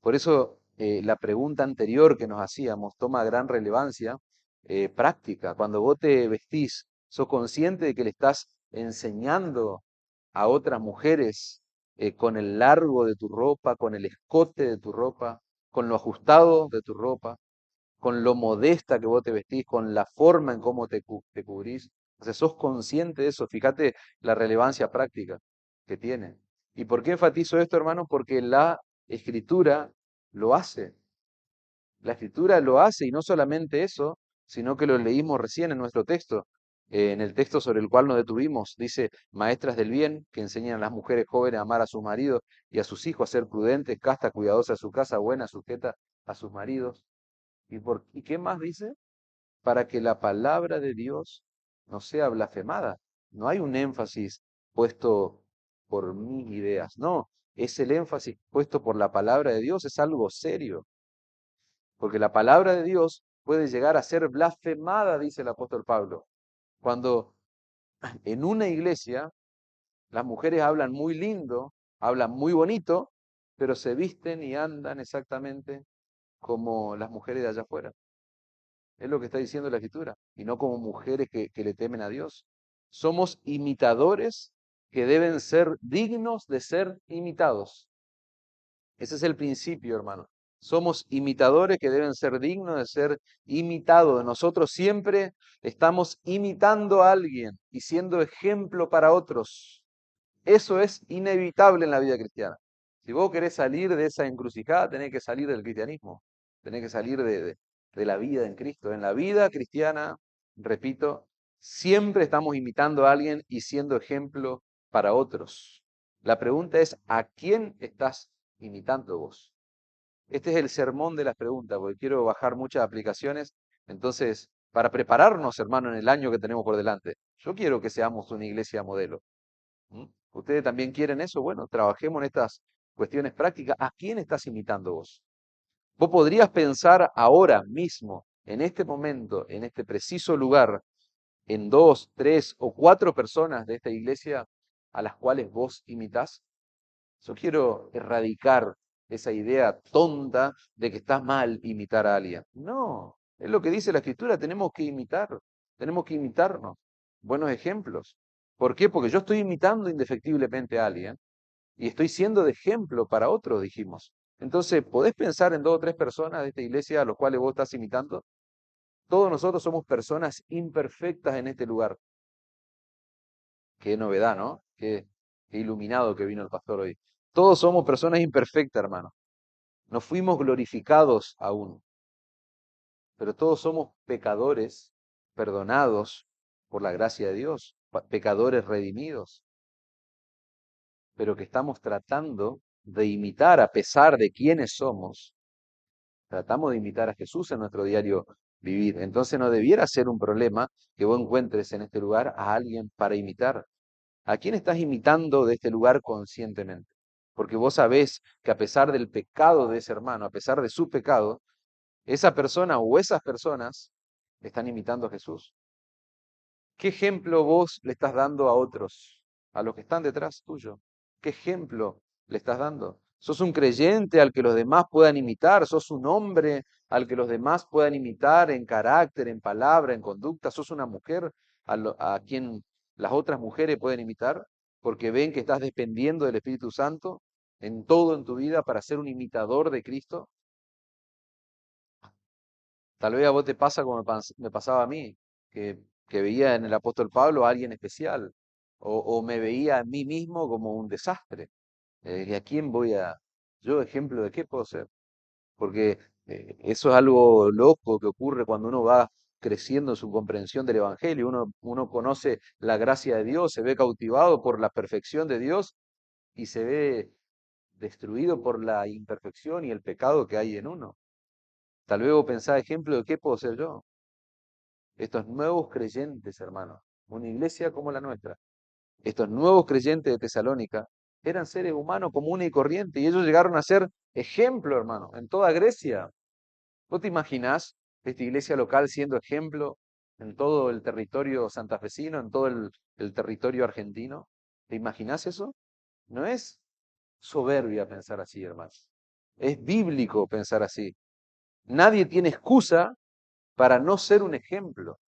Por eso la pregunta anterior que nos hacíamos toma gran relevancia práctica. Cuando vos te vestís, ¿sos consciente de que le estás enseñando a otras mujeres con el largo de tu ropa, con el escote de tu ropa, con lo ajustado de tu ropa, con lo modesta que vos te vestís, con la forma en cómo te cubrís? O sea, sos consciente de eso. Fíjate la relevancia práctica que tiene. ¿Y por qué enfatizo esto, hermano? Porque la escritura lo hace. La escritura lo hace y no solamente eso, sino que lo leímos recién en nuestro texto. En el texto sobre el cual nos detuvimos, dice, maestras del bien que enseñan a las mujeres jóvenes a amar a sus maridos y a sus hijos a ser prudentes, casta, cuidadosa de su casa, buena, sujeta a sus maridos. ¿Y qué más dice? Para que la palabra de Dios no sea blasfemada. No hay un énfasis puesto por mis ideas, no, es el énfasis puesto por la palabra de Dios, es algo serio, porque la palabra de Dios puede llegar a ser blasfemada, dice el apóstol Pablo, cuando en una iglesia las mujeres hablan muy lindo, hablan muy bonito, pero se visten y andan exactamente como las mujeres de allá afuera. Es lo que está diciendo la Escritura, y no como mujeres que le temen a Dios. Somos imitadores que deben ser dignos de ser imitados. Ese es el principio, hermano. Somos imitadores que deben ser dignos de ser imitados. Nosotros siempre estamos imitando a alguien y siendo ejemplo para otros. Eso es inevitable en la vida cristiana. Si vos querés salir de esa encrucijada, tenés que salir del cristianismo, tenés que salir de la vida en Cristo. En la vida cristiana, repito, siempre estamos imitando a alguien y siendo ejemplo para otros. La pregunta es, ¿a quién estás imitando vos? Este es el sermón de las preguntas, porque quiero bajar muchas aplicaciones. Entonces, para prepararnos, hermano, en el año que tenemos por delante, yo quiero que seamos una iglesia modelo. ¿Mm? ¿Ustedes también quieren eso? Bueno, trabajemos en estas cuestiones prácticas. ¿A quién estás imitando vos? Vos podrías pensar ahora mismo, en este momento, en este preciso lugar, en dos, tres o cuatro personas de esta iglesia a las cuales vos imitás. Yo quiero erradicar esa idea tonta de que está mal imitar a alguien. No, es lo que dice la Escritura, tenemos que imitarnos. Buenos ejemplos. ¿Por qué? Porque yo estoy imitando indefectiblemente a alguien y estoy siendo de ejemplo para otros, dijimos. Entonces, ¿podés pensar en dos o tres personas de esta iglesia a los cuales vos estás imitando? Todos nosotros somos personas imperfectas en este lugar. Qué novedad, ¿no? Qué iluminado que vino el pastor hoy. Todos somos personas imperfectas, hermano. No fuimos glorificados aún, pero todos somos pecadores perdonados por la gracia de Dios, pecadores redimidos, pero que estamos tratando de imitar a pesar de quiénes somos Tratamos de imitar a Jesús en nuestro diario vivir. Entonces no debiera ser un problema que vos encuentres en este lugar a alguien para imitar. ¿A quién estás imitando de este lugar conscientemente? Porque vos sabés que a pesar del pecado de ese hermano, a pesar de su pecado, esa persona o esas personas están imitando a Jesús. ¿Qué ejemplo vos le estás dando a otros, a los que están detrás tuyo? ¿Qué ejemplo le estás dando? ¿Sos un creyente al que los demás puedan imitar? ¿Sos un hombre al que los demás puedan imitar en carácter, en palabra, en conducta? ¿Sos una mujer a quien las otras mujeres pueden imitar? Porque ven que estás dependiendo del Espíritu Santo en todo en tu vida para ser un imitador de Cristo. Tal vez a vos te pasa como me pasaba a mí, que veía en el apóstol Pablo a alguien especial, o me veía a mí mismo como un desastre. ¿Y a quién voy a, yo ejemplo de qué puedo ser? Porque eso es algo loco que ocurre cuando uno va creciendo en su comprensión del Evangelio, uno conoce la gracia de Dios, se ve cautivado por la perfección de Dios y se ve destruido por la imperfección y el pecado que hay en uno. Tal vez vos pensás, ejemplo de qué puedo ser yo. Estos nuevos creyentes, hermanos, una iglesia como la nuestra, estos nuevos creyentes de Tesalónica eran seres humanos comunes y corrientes y ellos llegaron a ser ejemplo, hermano, en toda Grecia. ¿Vos te imaginás esta iglesia local siendo ejemplo en todo el territorio santafesino, en todo el territorio argentino? ¿Te imaginás eso? No es soberbia pensar así, hermanos. Es bíblico pensar así. Nadie tiene excusa para no ser un ejemplo.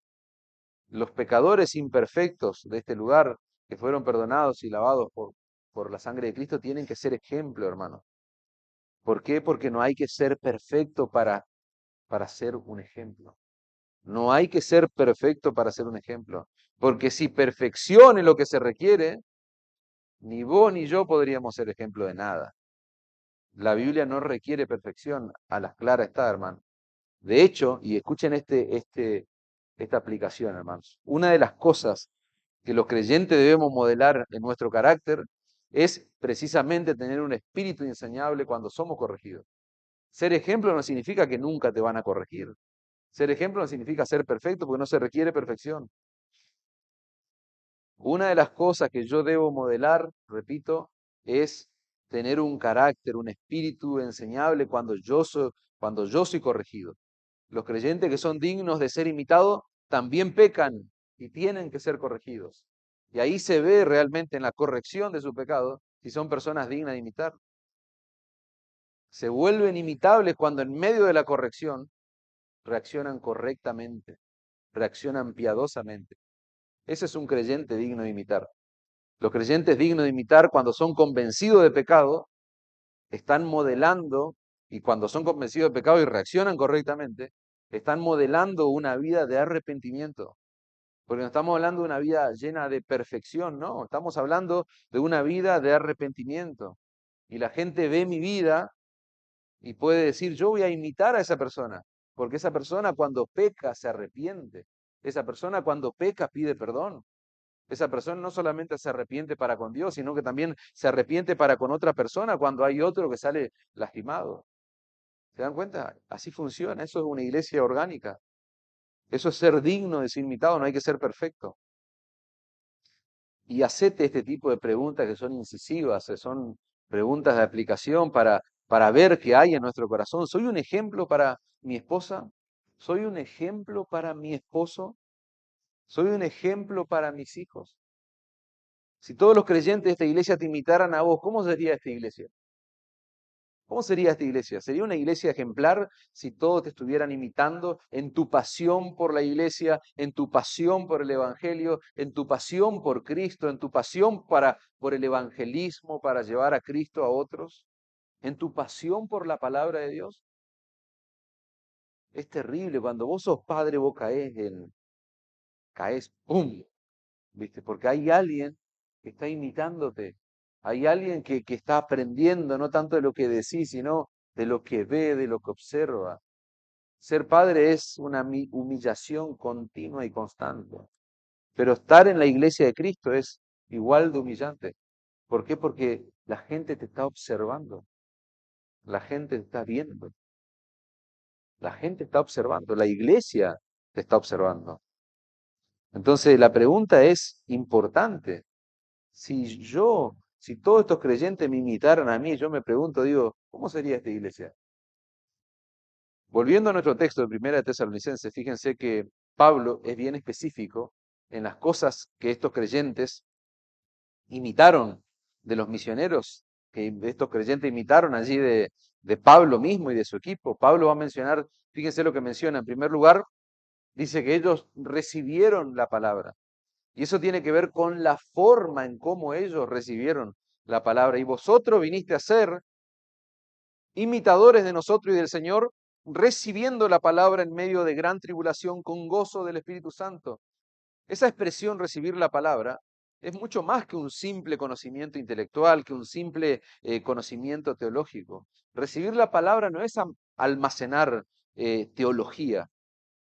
Los pecadores imperfectos de este lugar, que fueron perdonados y lavados por la sangre de Cristo, tienen que ser ejemplo, hermano. ¿Por qué? Porque no hay que ser perfecto para ser un ejemplo. No hay que ser perfecto para ser un ejemplo. Porque si perfección es lo que se requiere, ni vos ni yo podríamos ser ejemplo de nada. La Biblia no requiere perfección, a las claras está, hermano. De hecho, y escuchen esta aplicación, hermanos. Una de las cosas que los creyentes debemos modelar en nuestro carácter es precisamente tener un espíritu enseñable cuando somos corregidos. Ser ejemplo no significa que nunca te van a corregir. Ser ejemplo no significa ser perfecto porque no se requiere perfección. Una de las cosas que yo debo modelar, repito, es tener un carácter, un espíritu enseñable cuando yo soy corregido. Los creyentes que son dignos de ser imitados también pecan y tienen que ser corregidos. Y ahí se ve realmente en la corrección de su pecado si son personas dignas de imitar. Se vuelven imitables cuando en medio de la corrección reaccionan correctamente, reaccionan piadosamente. Ese es un creyente digno de imitar. Los creyentes dignos de imitar cuando son convencidos de pecado, están modelando, y cuando son convencidos de pecado y reaccionan correctamente, están modelando una vida de arrepentimiento. Porque no estamos hablando de una vida llena de perfección, no, estamos hablando de una vida de arrepentimiento. Y la gente ve mi vida y puede decir, yo voy a imitar a esa persona, porque esa persona cuando peca se arrepiente. Esa persona cuando peca pide perdón. Esa persona no solamente se arrepiente para con Dios, sino que también se arrepiente para con otra persona cuando hay otro que sale lastimado. ¿Se dan cuenta? Así funciona. Eso es una iglesia orgánica. Eso es ser digno de ser imitado, no hay que ser perfecto. Y hacete este tipo de preguntas que son incisivas, son preguntas de aplicación para ver qué hay en nuestro corazón. ¿Soy un ejemplo para mi esposa? ¿Soy un ejemplo para mi esposo? ¿Soy un ejemplo para mis hijos? Si todos los creyentes de esta iglesia te imitaran a vos, ¿cómo sería esta iglesia? ¿Cómo sería esta iglesia? ¿Sería una iglesia ejemplar si todos te estuvieran imitando en tu pasión por la iglesia, en tu pasión por el evangelio, en tu pasión por Cristo, en tu pasión por el evangelismo, para llevar a Cristo a otros, en tu pasión por la palabra de Dios? Es terrible cuando vos sos padre, vos caes, ¡pum! ¿Viste? Porque hay alguien que está imitándote. Hay alguien que está aprendiendo, no tanto de lo que decís, sino de lo que ve, de lo que observa. Ser padre es una humillación continua y constante. Pero estar en la iglesia de Cristo es igual de humillante. ¿Por qué? Porque la gente te está observando. La gente te está viendo. La gente está observando, la iglesia te está observando. Entonces la pregunta es importante. Si todos estos creyentes me imitaran a mí, yo me pregunto, digo, ¿cómo sería esta iglesia? Volviendo a nuestro texto de Primera de Tesalonicenses, fíjense que Pablo es bien específico en las cosas que estos creyentes imitaron de los misioneros, que estos creyentes imitaron allí de Pablo mismo y de su equipo. Pablo va a mencionar, fíjense lo que menciona, en primer lugar, dice que ellos recibieron la palabra. Y eso tiene que ver con la forma en cómo ellos recibieron la palabra. Y vosotros viniste a ser imitadores de nosotros y del Señor, recibiendo la palabra en medio de gran tribulación con gozo del Espíritu Santo. Esa expresión recibir la palabra es mucho más que un simple conocimiento intelectual, que un simple conocimiento teológico. Recibir la palabra no es almacenar teología.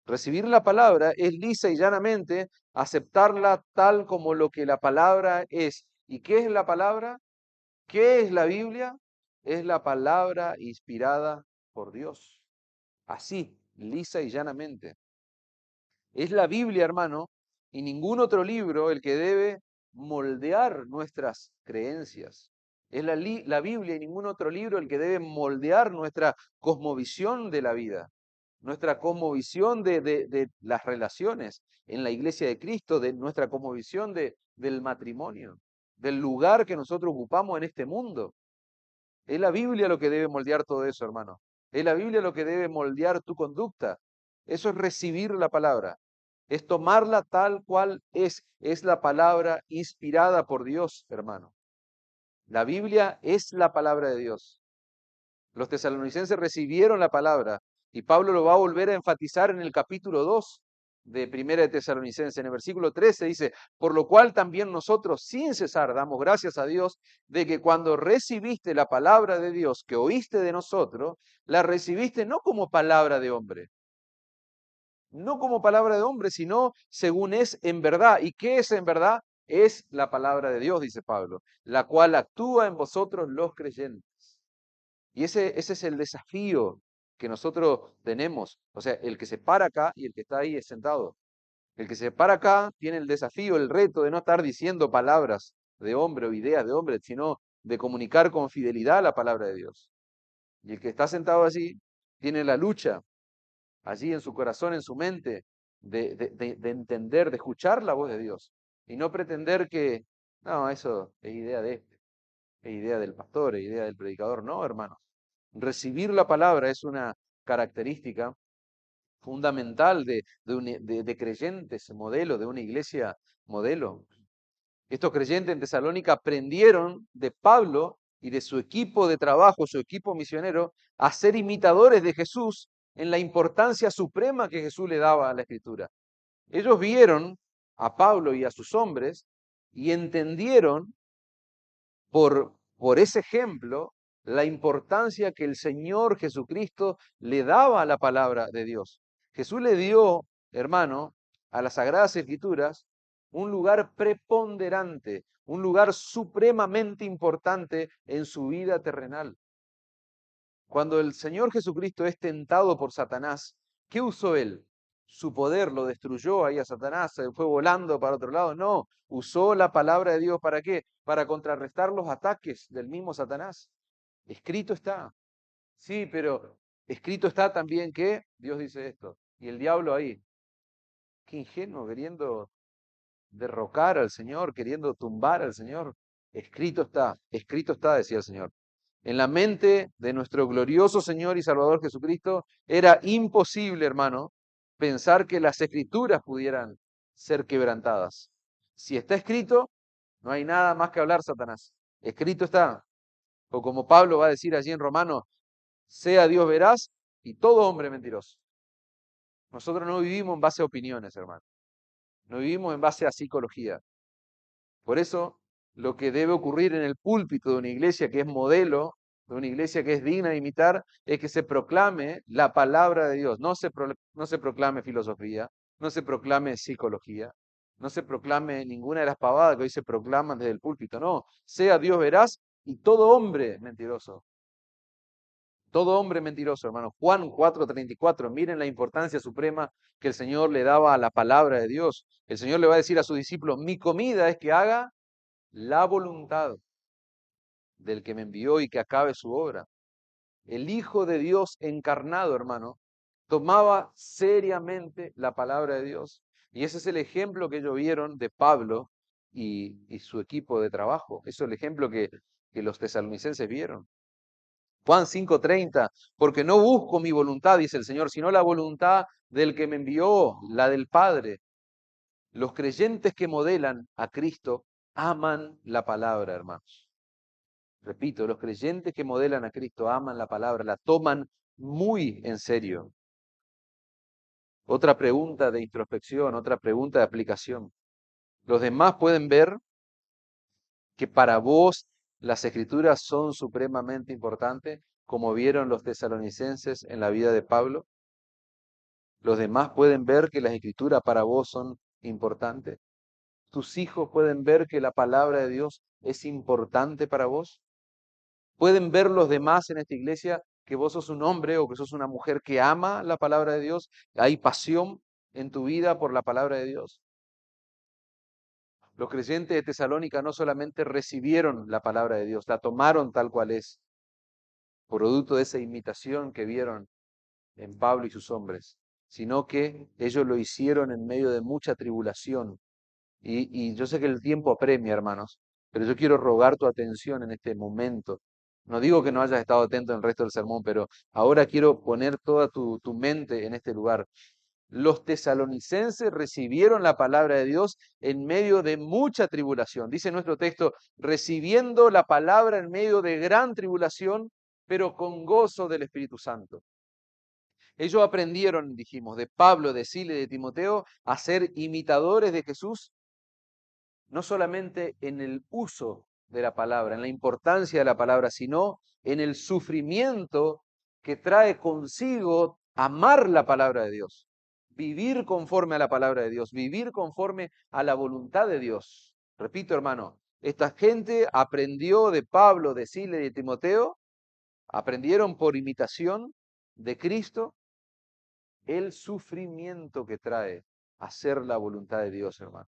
Recibir la palabra es lisa y llanamente aceptarla tal como lo que la palabra es. ¿Y qué es la palabra? ¿Qué es la Biblia? Es la palabra inspirada por Dios. Así, lisa y llanamente. Es la Biblia, hermano, y ningún otro libro el que debe moldear nuestras creencias. Es la Biblia y ningún otro libro el que debe moldear nuestra cosmovisión de la vida, nuestra cosmovisión de las relaciones en la iglesia de Cristo, de nuestra cosmovisión del matrimonio, del lugar que nosotros ocupamos en este mundo. Es la Biblia lo que debe moldear todo eso, hermano. Es la Biblia lo que debe moldear tu conducta. Eso es recibir la palabra. Es tomarla tal cual es. Es la palabra inspirada por Dios, hermano. La Biblia es la palabra de Dios. Los tesalonicenses recibieron la palabra y Pablo lo va a volver a enfatizar en el capítulo 2 de Primera de Tesalonicenses. En el versículo 13 dice, por lo cual también nosotros sin cesar damos gracias a Dios de que cuando recibiste la palabra de Dios que oíste de nosotros, la recibiste no como palabra de hombre, no como palabra de hombre, sino según es en verdad. ¿Y qué es en verdad? Es la palabra de Dios, dice Pablo, la cual actúa en vosotros los creyentes. Y ese es el desafío que nosotros tenemos. O sea, el que se para acá y el que está ahí es sentado. El que se para acá tiene el desafío, el reto de no estar diciendo palabras de hombre o ideas de hombre, sino de comunicar con fidelidad la palabra de Dios. Y el que está sentado allí tiene la lucha allí en su corazón, en su mente, de entender, de escuchar la voz de Dios. Y no pretender que, no, eso es idea de este, es idea del pastor, es idea del predicador. No, hermano. Recibir la palabra es una característica fundamental de creyentes modelo, de una iglesia modelo. Estos creyentes en Tesalónica aprendieron de Pablo y de su equipo de trabajo, su equipo misionero, a ser imitadores de Jesús en la importancia suprema que Jesús le daba a la Escritura. Ellos vieron a Pablo y a sus hombres y entendieron por ese ejemplo la importancia que el Señor Jesucristo le daba a la palabra de Dios. Jesús le dio, hermano, a las Sagradas Escrituras un lugar preponderante, un lugar supremamente importante en su vida terrenal. Cuando el Señor Jesucristo es tentado por Satanás, ¿qué usó él? Su poder lo destruyó ahí a Satanás, se fue volando para otro lado. No, usó la palabra de Dios ¿para qué? Para contrarrestar los ataques del mismo Satanás. Escrito está. Sí, pero escrito está también que Dios dice esto. Y el diablo ahí, qué ingenuo, queriendo derrocar al Señor, queriendo tumbar al Señor. Escrito está, decía el Señor. En la mente de nuestro glorioso Señor y Salvador Jesucristo era imposible, hermano, pensar que las escrituras pudieran ser quebrantadas. Si está escrito, no hay nada más que hablar, Satanás. Escrito está. O como Pablo va a decir allí en Romanos, sea Dios veraz y todo hombre mentiroso. Nosotros no vivimos en base a opiniones, hermano. No vivimos en base a psicología. Por eso, lo que debe ocurrir en el púlpito de una iglesia que es modelo, de una iglesia que es digna de imitar, es que se proclame la palabra de Dios. No se proclame filosofía, no se proclame psicología, no se proclame ninguna de las pavadas que hoy se proclaman desde el púlpito. No, sea Dios veraz y todo hombre mentiroso. Todo hombre mentiroso, hermano. Juan 4:34, miren la importancia suprema que el Señor le daba a la palabra de Dios. El Señor le va a decir a sus discípulos, mi comida es que haga la voluntad del que me envió y que acabe su obra. El Hijo de Dios encarnado, hermano, tomaba seriamente la palabra de Dios. Y ese es el ejemplo que ellos vieron de Pablo y su equipo de trabajo. Eso es el ejemplo que los tesalonicenses vieron. Juan 5:30, porque no busco mi voluntad, dice el Señor, sino la voluntad del que me envió, la del Padre. Los creyentes que modelan a Cristo aman la palabra, hermanos. Repito, los creyentes que modelan a Cristo aman la palabra, la toman muy en serio. Otra pregunta de introspección, otra pregunta de aplicación. Los demás pueden ver que para vos las escrituras son supremamente importantes, como vieron los tesalonicenses en la vida de Pablo. Los demás pueden ver que las escrituras para vos son importantes. Tus hijos pueden ver que la palabra de Dios es importante para vos. Pueden ver los demás en esta iglesia que vos sos un hombre o que sos una mujer que ama la palabra de Dios. Hay pasión en tu vida por la palabra de Dios. Los creyentes de Tesalónica no solamente recibieron la palabra de Dios, la tomaron tal cual es, producto de esa imitación que vieron en Pablo y sus hombres, sino que ellos lo hicieron en medio de mucha tribulación. Y yo sé que el tiempo apremia, hermanos, pero yo quiero rogar tu atención en este momento. No digo que no hayas estado atento en el resto del sermón, pero ahora quiero poner toda tu mente en este lugar. Los tesalonicenses recibieron la palabra de Dios en medio de mucha tribulación. Dice nuestro texto, recibiendo la palabra en medio de gran tribulación, pero con gozo del Espíritu Santo. Ellos aprendieron, dijimos, de Pablo, de Silas y de Timoteo, a ser imitadores de Jesús, no solamente en el uso de la palabra, en la importancia de la palabra, sino en el sufrimiento que trae consigo amar la palabra de Dios, vivir conforme a la palabra de Dios, vivir conforme a la voluntad de Dios. Repito, hermano, esta gente aprendió de Pablo, de Silas y de Timoteo, aprendieron por imitación de Cristo el sufrimiento que trae hacer la voluntad de Dios, hermano.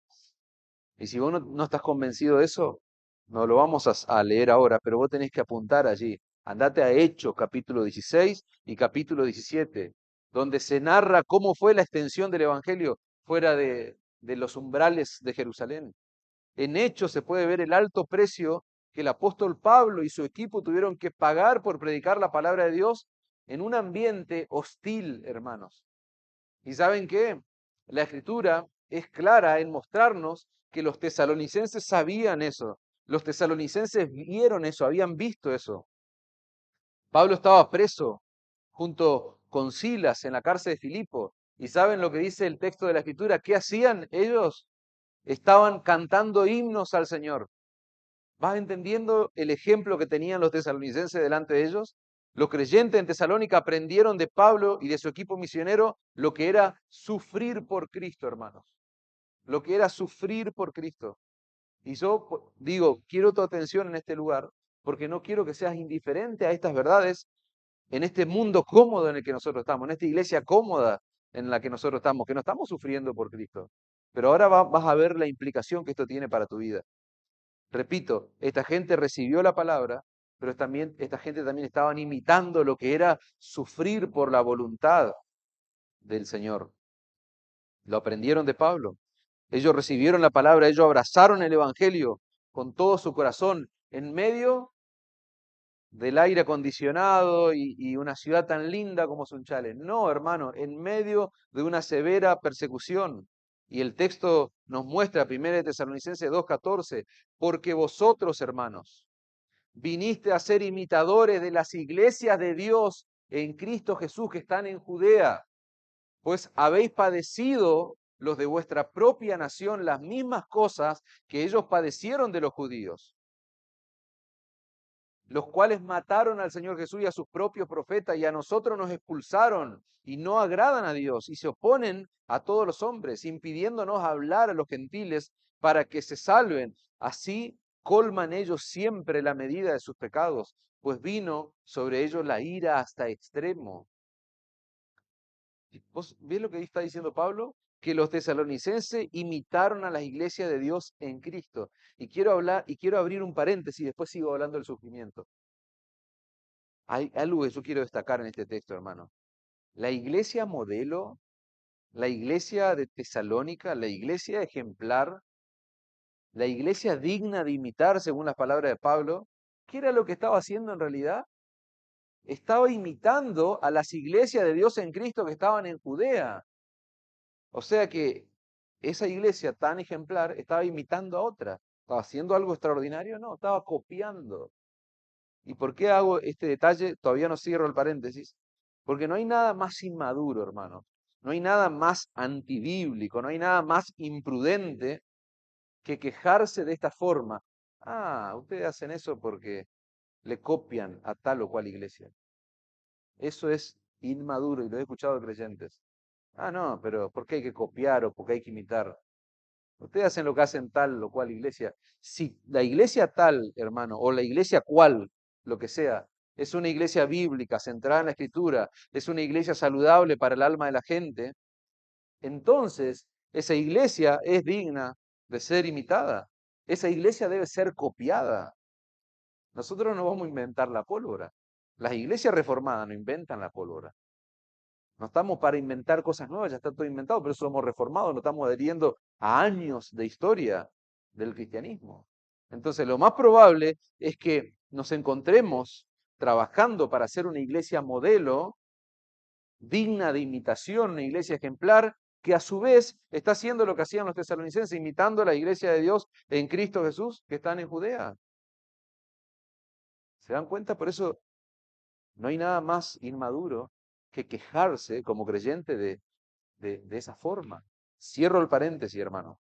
Y si vos no estás convencido de eso, no lo vamos a leer ahora, pero vos tenés que apuntar allí. Andate a Hechos, capítulo 16 y capítulo 17, donde se narra cómo fue la extensión del Evangelio fuera de los umbrales de Jerusalén. En Hechos se puede ver el alto precio que el apóstol Pablo y su equipo tuvieron que pagar por predicar la palabra de Dios en un ambiente hostil, hermanos. ¿Y saben qué? La escritura es clara en mostrarnos que los tesalonicenses sabían eso. Los tesalonicenses vieron eso, habían visto eso. Pablo estaba preso junto con Silas en la cárcel de Filipo. ¿Y saben lo que dice el texto de la escritura? ¿Qué hacían ellos? Estaban cantando himnos al Señor. ¿Vas entendiendo el ejemplo que tenían los tesalonicenses delante de ellos? Los creyentes en Tesalónica aprendieron de Pablo y de su equipo misionero lo que era sufrir por Cristo, hermanos. Lo que era sufrir por Cristo. Y yo digo, quiero tu atención en este lugar, porque no quiero que seas indiferente a estas verdades en este mundo cómodo en el que nosotros estamos, en esta iglesia cómoda en la que nosotros estamos, que no estamos sufriendo por Cristo. Pero ahora vas a ver la implicación que esto tiene para tu vida. Repito, esta gente recibió la palabra, pero también, esta gente también estaban imitando lo que era sufrir por la voluntad del Señor. Lo aprendieron de Pablo. Ellos recibieron la palabra, ellos abrazaron el Evangelio con todo su corazón en medio del aire acondicionado y una ciudad tan linda como Sunchales. No, hermano, en medio de una severa persecución. Y el texto nos muestra, 1 Tesalonicenses 2:14, porque vosotros, hermanos, viniste a ser imitadores de las iglesias de Dios en Cristo Jesús que están en Judea, pues habéis padecido los de vuestra propia nación las mismas cosas que ellos padecieron de los judíos, los cuales mataron al Señor Jesús y a sus propios profetas, y a nosotros nos expulsaron, y no agradan a Dios, y se oponen a todos los hombres, impidiéndonos hablar a los gentiles para que se salven. Así colman ellos siempre la medida de sus pecados, pues vino sobre ellos la ira hasta extremo. ¿Vos ves lo que está diciendo Pablo? Que los tesalonicenses imitaron a las iglesias de Dios en Cristo. Y quiero hablar, y quiero abrir un paréntesis, después sigo hablando del sufrimiento. Hay algo que yo quiero destacar en este texto, hermano. La iglesia modelo, la iglesia de Tesalónica, la iglesia ejemplar, la iglesia digna de imitar, según las palabras de Pablo, ¿qué era lo que estaba haciendo en realidad? Estaba imitando a las iglesias de Dios en Cristo que estaban en Judea. O sea que esa iglesia tan ejemplar estaba imitando a otra. ¿Estaba haciendo algo extraordinario? No, estaba copiando. ¿Y por qué hago este detalle? Todavía no cierro el paréntesis. Porque no hay nada más inmaduro, hermano. No hay nada más antibíblico, no hay nada más imprudente que quejarse de esta forma. Ah, ustedes hacen eso porque le copian a tal o cual iglesia. Eso es inmaduro y lo he escuchado de creyentes. Ah, no, pero ¿por qué hay que copiar o por qué hay que imitar? Ustedes hacen lo que hacen tal o cual iglesia. Si la iglesia tal, hermano, o la iglesia cual, lo que sea, es una iglesia bíblica, centrada en la escritura, es una iglesia saludable para el alma de la gente, entonces esa iglesia es digna de ser imitada. Esa iglesia debe ser copiada. Nosotros no vamos a inventar la pólvora. Las iglesias reformadas no inventan la pólvora. No estamos para inventar cosas nuevas, ya está todo inventado, pero somos reformados, no estamos adheriendo a años de historia del cristianismo. Entonces, lo más probable es que nos encontremos trabajando para ser una iglesia modelo, digna de imitación, una iglesia ejemplar, que a su vez está haciendo lo que hacían los tesalonicenses, imitando a la iglesia de Dios en Cristo Jesús, que están en Judea. ¿Se dan cuenta? Por eso no hay nada más inmaduro que quejarse como creyente de esa forma. Cierro el paréntesis, hermano.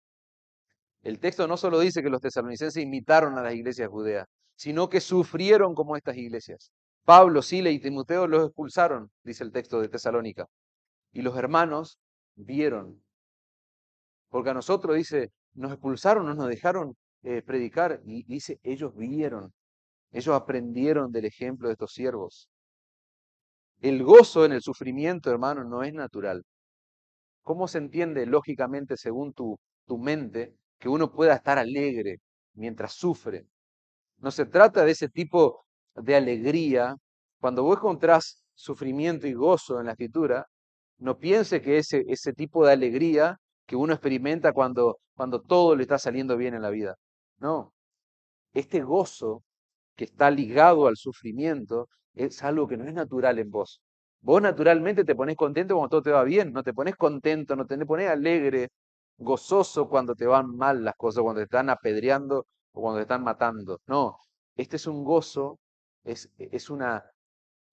El texto no solo dice que los tesalonicenses imitaron a las iglesias judeas, sino que sufrieron como estas iglesias. Pablo, Sila y Timoteo los expulsaron, dice el texto de Tesalónica. Y los hermanos vieron, porque a nosotros dice, nos expulsaron, no nos dejaron predicar, y dice, ellos vieron, ellos aprendieron del ejemplo de estos siervos. El gozo en el sufrimiento, hermano, no es natural. ¿Cómo se entiende lógicamente, según tu mente, que uno pueda estar alegre mientras sufre? No se trata de ese tipo de alegría. Cuando vos encontrás sufrimiento y gozo en la escritura, no piense que ese tipo de alegría que uno experimenta cuando todo le está saliendo bien en la vida. No, este gozo que está ligado al sufrimiento es algo que no es natural en vos. Vos naturalmente te pones contento cuando todo te va bien, no te pones contento, no te pones alegre, gozoso cuando te van mal las cosas, cuando te están apedreando o cuando te están matando. No, este es un gozo, es una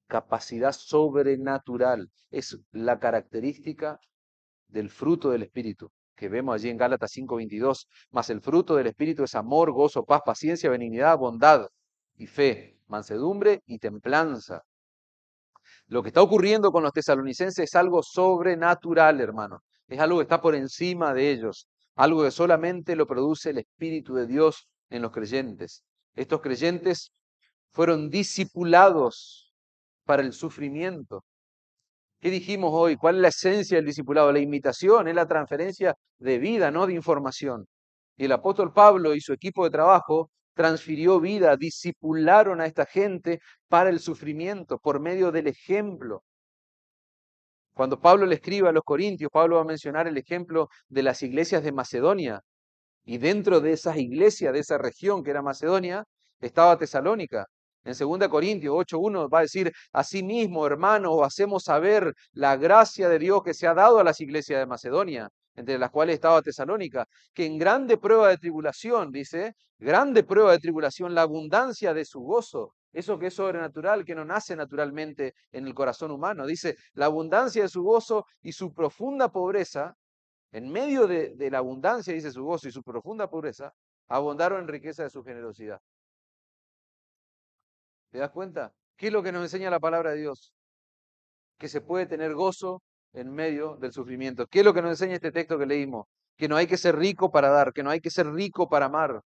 capacidad sobrenatural, es la característica del fruto del Espíritu, que vemos allí en Gálatas 5:22. Mas el fruto del Espíritu es amor, gozo, paz, paciencia, benignidad, bondad y fe, mansedumbre y templanza. Lo que está ocurriendo con los tesalonicenses es algo sobrenatural, hermano. Es algo que está por encima de ellos, algo que solamente lo produce el Espíritu de Dios en los creyentes. Estos creyentes fueron discipulados para el sufrimiento. ¿Qué dijimos hoy? ¿Cuál es la esencia del discipulado? La imitación, es la transferencia de vida, no de información. Y el apóstol Pablo y su equipo de trabajo transfirió vida, discipularon a esta gente para el sufrimiento por medio del ejemplo. Cuando Pablo le escribe a los Corintios, Pablo va a mencionar el ejemplo de las iglesias de Macedonia. Y dentro de esas iglesias, de esa región que era Macedonia, estaba Tesalónica. En 2 Corintios 8:1 va a decir, asimismo, hermanos, hacemos saber la gracia de Dios que se ha dado a las iglesias de Macedonia, entre las cuales estaba Tesalónica, que en grande prueba de tribulación, dice, grande prueba de tribulación, la abundancia de su gozo, eso que es sobrenatural, que no nace naturalmente en el corazón humano, dice, la abundancia de su gozo y su profunda pobreza en medio de la abundancia, dice su gozo y su profunda pobreza, abundaron en riqueza de su generosidad. ¿Te das cuenta? ¿Qué es lo que nos enseña la palabra de Dios? Que se puede tener gozo en medio del sufrimiento. ¿Qué es lo que nos enseña este texto que leímos? Que no hay que ser rico para dar, que no hay que ser rico para amar,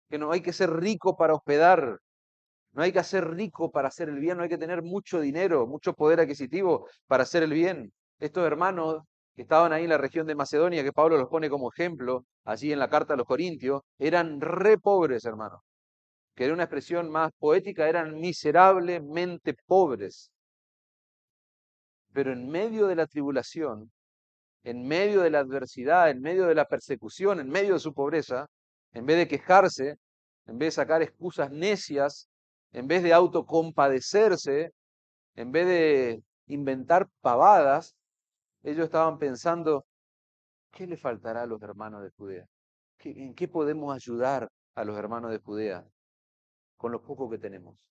que no hay que ser rico para hospedar, No hay que ser rico para hacer el bien, no hay que tener mucho dinero, mucho poder adquisitivo para hacer el bien. Estos hermanos que estaban ahí en la región de Macedonia, que Pablo los pone como ejemplo, allí en la carta a los Corintios, eran re pobres, hermanos. Que era una expresión más poética, eran miserablemente pobres. Pero en medio de la tribulación, en medio de la adversidad, en medio de la persecución, en medio de su pobreza, en vez de quejarse, en vez de sacar excusas necias, en vez de autocompadecerse, en vez de inventar pavadas, ellos estaban pensando, ¿qué le faltará a los hermanos de Judea? ¿En qué podemos ayudar a los hermanos de Judea con lo poco que tenemos?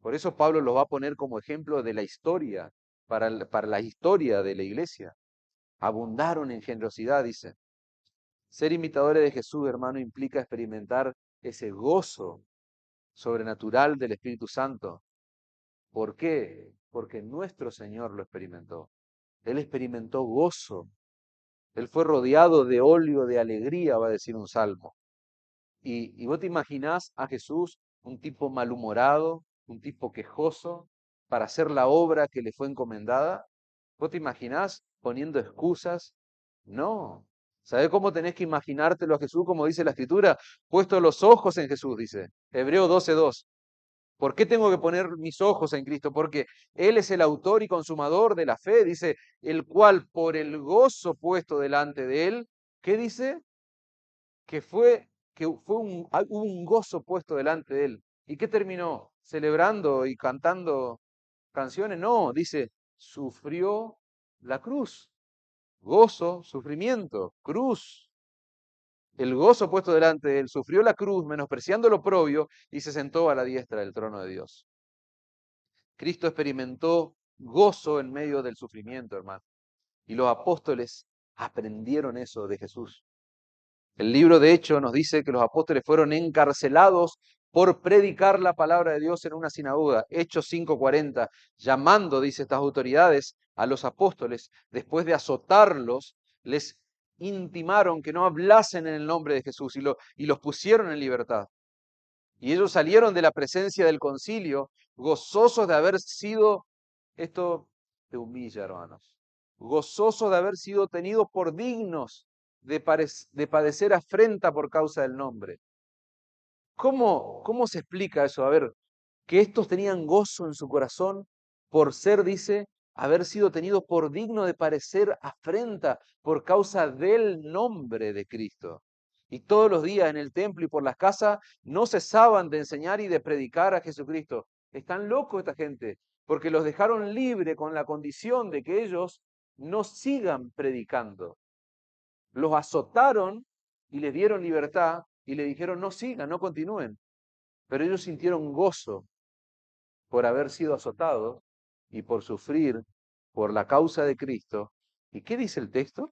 Por eso Pablo los va a poner como ejemplo de la historia, para la historia de la iglesia. Abundaron en generosidad, dice. Ser imitadores de Jesús, hermano, implica experimentar ese gozo sobrenatural del Espíritu Santo. ¿Por qué? Porque nuestro Señor lo experimentó. Él experimentó gozo. Él fue rodeado de óleo de alegría, va a decir un salmo. Y vos te imaginás a Jesús, un tipo malhumorado, un tipo quejoso, para hacer la obra que le fue encomendada. ¿Vos te imaginás poniendo excusas? No. ¿Sabés cómo tenés que imaginártelo a Jesús? Como dice la Escritura, puesto los ojos en Jesús, dice. Hebreo 12:2. ¿Por qué tengo que poner mis ojos en Cristo? Porque Él es el autor y consumador de la fe, dice, el cual por el gozo puesto delante de Él, ¿qué dice? Que fue, hubo un gozo puesto delante de Él. ¿Y qué terminó? ¿Celebrando y cantando canciones? No, dice, sufrió la cruz. Gozo, sufrimiento, cruz. El gozo puesto delante de Él, sufrió la cruz, menospreciando lo propio, y se sentó a la diestra del trono de Dios. Cristo experimentó gozo en medio del sufrimiento, hermano. Y los apóstoles aprendieron eso de Jesús. El libro de Hechos nos dice que los apóstoles fueron encarcelados por predicar la palabra de Dios en una sinagoga. Hechos 5:40, llamando, dice, estas autoridades a los apóstoles, después de azotarlos, les intimaron que no hablasen en el nombre de Jesús y los pusieron en libertad. Y ellos salieron de la presencia del concilio gozosos de haber sido, esto te humilla, hermanos, gozosos de haber sido tenidos por dignos de padecer afrenta por causa del nombre. ¿Cómo se explica eso? A ver, que estos tenían gozo en su corazón por ser, dice, haber sido tenidos por digno de padecer afrenta por causa del nombre de Cristo. Y todos los días en el templo y por las casas no cesaban de enseñar y de predicar a Jesucristo. Están locos esta gente, porque los dejaron libre con la condición de que ellos no sigan predicando. Los azotaron y les dieron libertad y le dijeron no sigan, no continúen. Pero ellos sintieron gozo por haber sido azotados y por sufrir por la causa de Cristo. ¿Y qué dice el texto?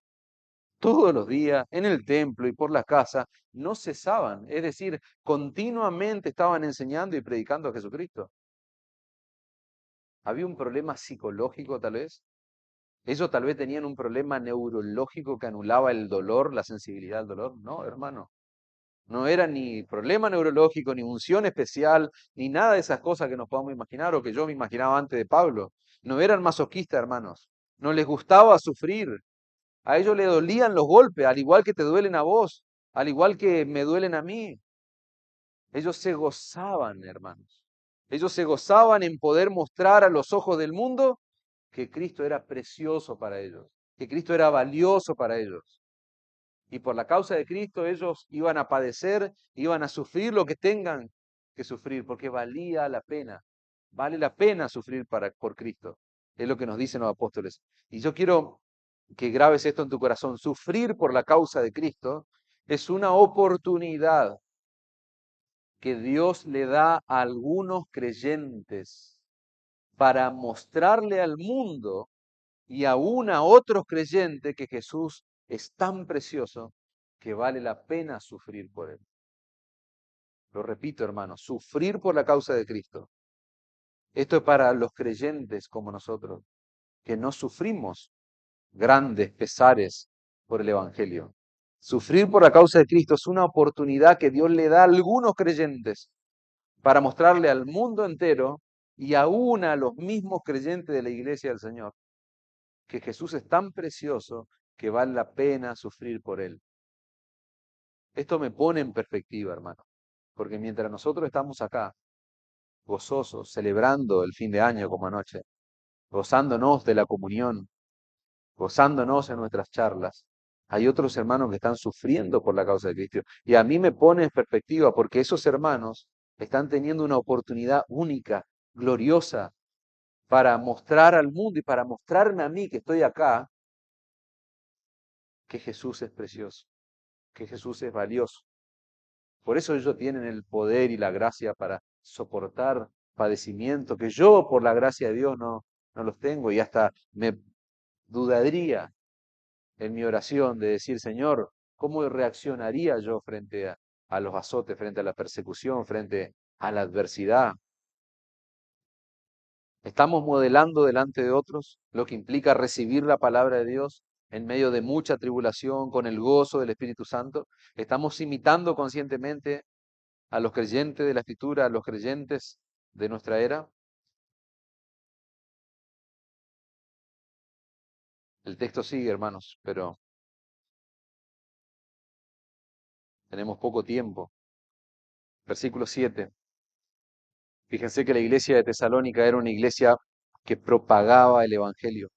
Todos los días en el templo y por la casa no cesaban, es decir, continuamente estaban enseñando y predicando a Jesucristo. ¿Había un problema psicológico tal vez? ¿Ellos tal vez tenían un problema neurológico que anulaba el dolor, la sensibilidad al dolor? No, hermano. No era ni problema neurológico, ni unción especial, ni nada de esas cosas que nos podamos imaginar o que yo me imaginaba antes de Pablo. No eran masoquistas, hermanos. No les gustaba sufrir. A ellos les dolían los golpes, al igual que te duelen a vos, al igual que me duelen a mí. Ellos se gozaban, hermanos. Ellos se gozaban en poder mostrar a los ojos del mundo que Cristo era precioso para ellos, que Cristo era valioso para ellos. Y por la causa de Cristo ellos iban a padecer, iban a sufrir lo que tengan que sufrir, porque valía la pena. Vale la pena sufrir por Cristo. Es lo que nos dicen los apóstoles. Y yo quiero que grabes esto en tu corazón. Sufrir por la causa de Cristo es una oportunidad que Dios le da a algunos creyentes para mostrarle al mundo y aún a otros creyentes que Jesús es tan precioso que vale la pena sufrir por Él. Lo repito, hermanos, sufrir por la causa de Cristo. Esto es para los creyentes como nosotros, que no sufrimos grandes pesares por el Evangelio. Sufrir por la causa de Cristo es una oportunidad que Dios le da a algunos creyentes para mostrarle al mundo entero y aún a los mismos creyentes de la iglesia del Señor que Jesús es tan precioso que vale la pena sufrir por Él. Esto me pone en perspectiva, hermano, porque mientras nosotros estamos acá, gozosos, celebrando el fin de año como anoche, gozándonos de la comunión, gozándonos en nuestras charlas, hay otros hermanos que están sufriendo por la causa de Cristo. Y a mí me pone en perspectiva porque esos hermanos están teniendo una oportunidad única, gloriosa, para mostrar al mundo y para mostrarme a mí que estoy acá, que Jesús es precioso, que Jesús es valioso. Por eso ellos tienen el poder y la gracia para soportar padecimientos que yo, por la gracia de Dios, no los tengo. Y hasta me dudaría en mi oración de decir, Señor, ¿cómo reaccionaría yo frente a los azotes, frente a la persecución, frente a la adversidad? Estamos modelando delante de otros lo que implica recibir la palabra de Dios en medio de mucha tribulación, con el gozo del Espíritu Santo. Estamos imitando conscientemente a los creyentes de la Escritura, a los creyentes de nuestra era. El texto sigue, hermanos, pero tenemos poco tiempo. Versículo 7. Fíjense que la iglesia de Tesalónica era una iglesia que propagaba el Evangelio.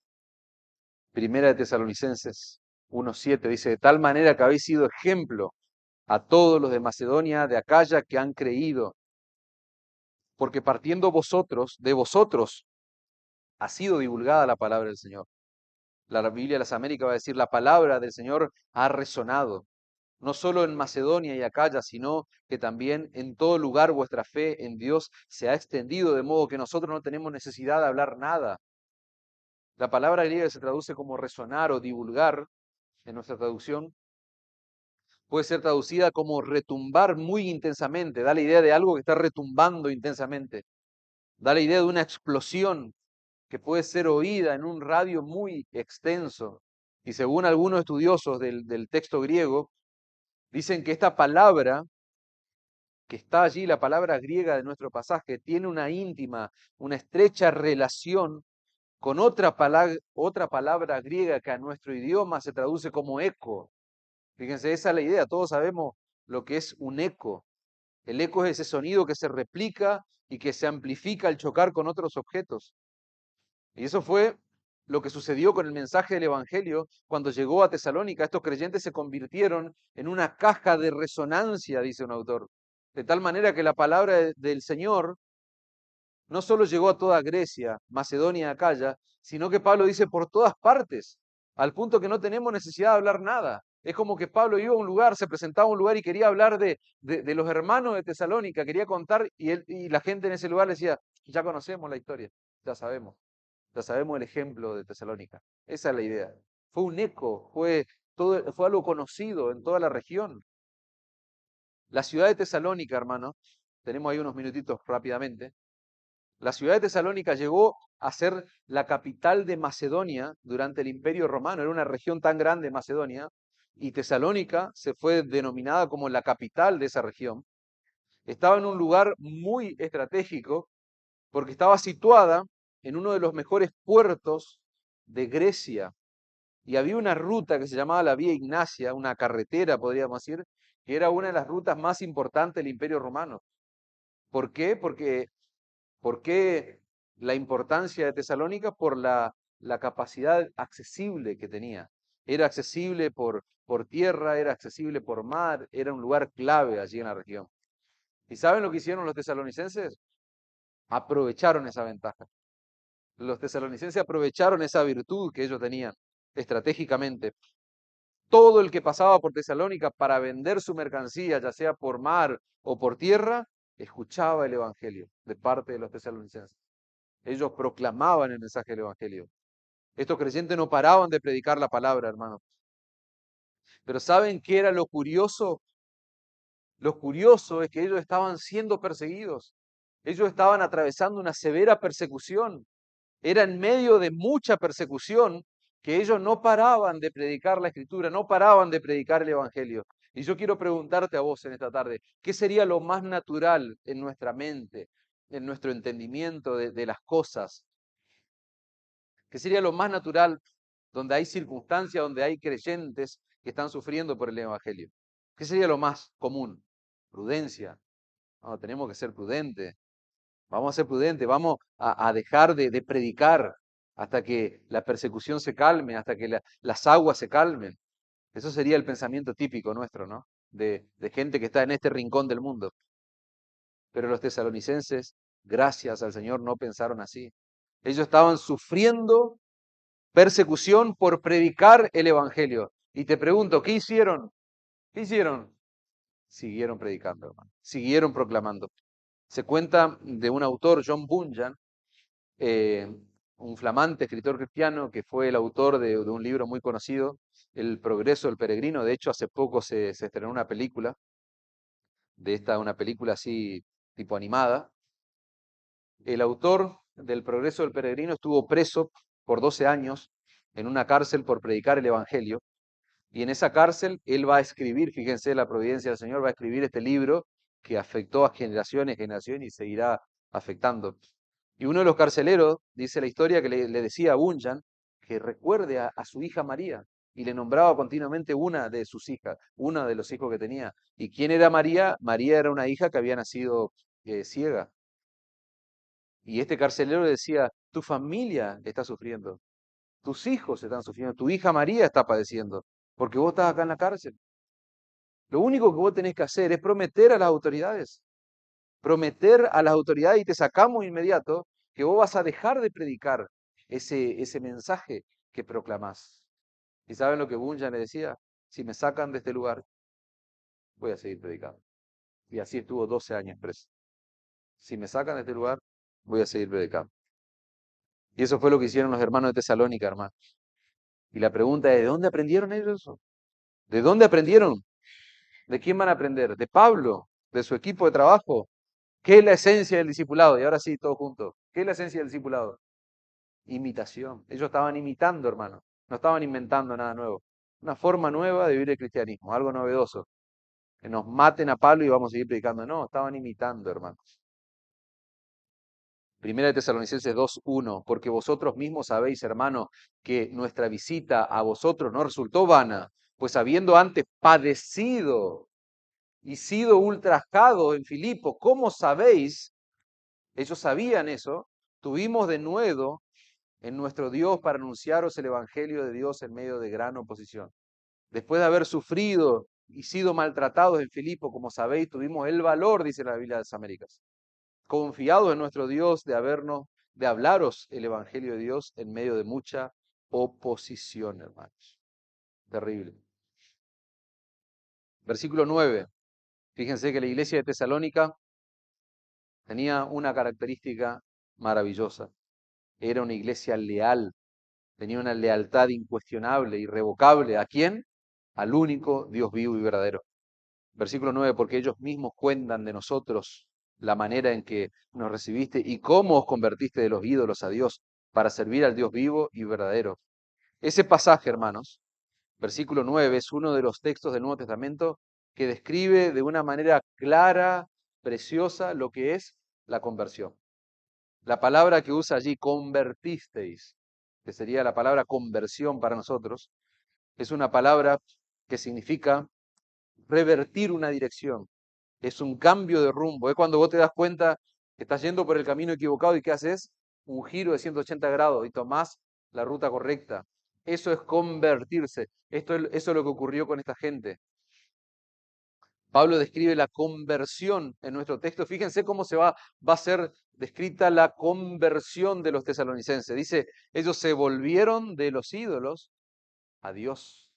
Primera de Tesalonicenses 1:7 dice, de tal manera que habéis sido ejemplo a todos los de Macedonia, de Acaya, que han creído, porque partiendo vosotros, de vosotros, ha sido divulgada la palabra del Señor. La Biblia de las Américas va a decir, la palabra del Señor ha resonado, no solo en Macedonia y Acaya, sino que también en todo lugar vuestra fe en Dios se ha extendido, de modo que nosotros no tenemos necesidad de hablar nada. La palabra griega que se traduce como resonar o divulgar, en nuestra traducción, puede ser traducida como retumbar muy intensamente, da la idea de algo que está retumbando intensamente, da la idea de una explosión que puede ser oída en un radio muy extenso. Y según algunos estudiosos del texto griego, dicen que esta palabra que está allí, la palabra griega de nuestro pasaje, tiene una íntima, una estrecha relación con otra palabra griega que a nuestro idioma se traduce como eco. Fíjense, esa es la idea, todos sabemos lo que es un eco. El eco es ese sonido que se replica y que se amplifica al chocar con otros objetos. Y eso fue lo que sucedió con el mensaje del Evangelio cuando llegó a Tesalónica. Estos creyentes se convirtieron en una caja de resonancia, dice un autor. De tal manera que la palabra del Señor no solo llegó a toda Grecia, Macedonia, Acaya, sino que Pablo dice por todas partes, al punto que no tenemos necesidad de hablar nada. Es como que Pablo iba a un lugar, se presentaba a un lugar y quería hablar de los hermanos de Tesalónica, quería contar, y la gente en ese lugar le decía, ya conocemos la historia, ya sabemos. Ya sabemos el ejemplo de Tesalónica. Esa es la idea. Fue un eco, fue algo conocido en toda la región. La ciudad de Tesalónica, hermano, tenemos ahí unos minutitos rápidamente. La ciudad de Tesalónica llegó a ser la capital de Macedonia durante el Imperio Romano. Era una región tan grande, Macedonia, y Tesalónica se fue denominada como la capital de esa región. Estaba en un lugar muy estratégico porque estaba situada en uno de los mejores puertos de Grecia. Y había una ruta que se llamaba la Vía Ignacia, una carretera, podríamos decir, que era una de las rutas más importantes del Imperio Romano. ¿Por qué? ¿Por qué la importancia de Tesalónica? Por la capacidad accesible que tenía. Era accesible por tierra, era accesible por mar, era un lugar clave allí en la región. ¿Y saben lo que hicieron los tesalonicenses? Aprovecharon esa ventaja. Los tesalonicenses aprovecharon esa virtud que ellos tenían estratégicamente. Todo el que pasaba por Tesalónica para vender su mercancía, ya sea por mar o por tierra, escuchaba el Evangelio de parte de los tesalonicenses. Ellos proclamaban el mensaje del Evangelio. Estos creyentes no paraban de predicar la palabra, hermanos. Pero ¿saben qué era lo curioso? Lo curioso es que ellos estaban siendo perseguidos. Ellos estaban atravesando una severa persecución. Era en medio de mucha persecución que ellos no paraban de predicar la Escritura, no paraban de predicar el Evangelio. Y yo quiero preguntarte a vos en esta tarde, ¿qué sería lo más natural en nuestra mente, en nuestro entendimiento de las cosas? ¿Qué sería lo más natural donde hay circunstancias, donde hay creyentes que están sufriendo por el Evangelio? ¿Qué sería lo más común? Prudencia. No, tenemos que ser prudentes. Vamos a ser prudentes, vamos a dejar de predicar hasta que la persecución se calme, hasta que las aguas se calmen. Eso sería el pensamiento típico nuestro, ¿no? De gente que está en este rincón del mundo. Pero los tesalonicenses, gracias al Señor, no pensaron así. Ellos estaban sufriendo persecución por predicar el Evangelio. Y te pregunto, ¿qué hicieron? ¿Qué hicieron? Siguieron predicando, hermano. Siguieron proclamando. Se cuenta de un autor, John Bunyan, eh, un flamante escritor cristiano que fue el autor de un libro muy conocido, El Progreso del Peregrino. De hecho, hace poco se estrenó una película una película así tipo animada. El autor del Progreso del Peregrino estuvo preso por 12 años en una cárcel por predicar el Evangelio. Y en esa cárcel él va a escribir, fíjense la providencia del Señor, va a escribir este libro que afectó a generaciones, generaciones y seguirá afectando. Y uno de los carceleros, dice la historia, que le decía a Bunyan que recuerde a su hija María y le nombraba continuamente una de sus hijas, una de los hijos que tenía. ¿Y quién era María? María era una hija que había nacido ciega. Y este carcelero le decía, tu familia está sufriendo, tus hijos están sufriendo, tu hija María está padeciendo, porque vos estás acá en la cárcel. Lo único que vos tenés que hacer es prometer a las autoridades y te sacamos inmediato que vos vas a dejar de predicar ese mensaje que proclamás. ¿Y saben lo que Bunyan le decía? Si me sacan de este lugar, voy a seguir predicando. Y así estuvo 12 años preso. Si me sacan de este lugar, voy a seguir predicando. Y eso fue lo que hicieron los hermanos de Tesalónica, hermano. Y la pregunta es, ¿de dónde aprendieron ellos eso? ¿De dónde aprendieron? ¿De quién van a aprender? ¿De Pablo? ¿De su equipo de trabajo? ¿Qué es la esencia del discipulado? Y ahora sí, todos juntos. ¿Qué es la esencia del discipulado? Imitación. Ellos estaban imitando, hermano. No estaban inventando nada nuevo. Una forma nueva de vivir el cristianismo, algo novedoso. Que nos maten a Pablo y vamos a seguir predicando. No, estaban imitando, hermanos. Primera de Tesalonicenses 2:1, porque vosotros mismos sabéis, hermano, que nuestra visita a vosotros no resultó vana, pues habiendo antes padecido y sido ultrajados en Filipo, ¿cómo sabéis? Ellos sabían eso, tuvimos de nuevo en nuestro Dios para anunciaros el Evangelio de Dios en medio de gran oposición. Después de haber sufrido y sido maltratados en Filipo, como sabéis, tuvimos el valor, dice la Biblia de las Américas, confiados en nuestro Dios de hablaros el Evangelio de Dios en medio de mucha oposición, hermanos. Terrible. Versículo 9. Fíjense que la iglesia de Tesalónica tenía una característica maravillosa. Era una iglesia leal, tenía una lealtad incuestionable, irrevocable. ¿A quién? Al único Dios vivo y verdadero. Versículo 9, porque ellos mismos cuentan de nosotros la manera en que nos recibiste y cómo os convertiste de los ídolos a Dios para servir al Dios vivo y verdadero. Ese pasaje, hermanos, versículo 9, es uno de los textos del Nuevo Testamento que describe de una manera clara, preciosa, lo que es la conversión. La palabra que usa allí, convertisteis, que sería la palabra conversión para nosotros, es una palabra que significa revertir una dirección. Es un cambio de rumbo. Es cuando vos te das cuenta que estás yendo por el camino equivocado y ¿qué haces? Un giro de 180 grados y tomás la ruta correcta. Eso es convertirse. Eso es lo que ocurrió con esta gente. Pablo describe la conversión en nuestro texto. Fíjense cómo va a ser descrita la conversión de los tesalonicenses. Dice, ellos se volvieron de los ídolos a Dios.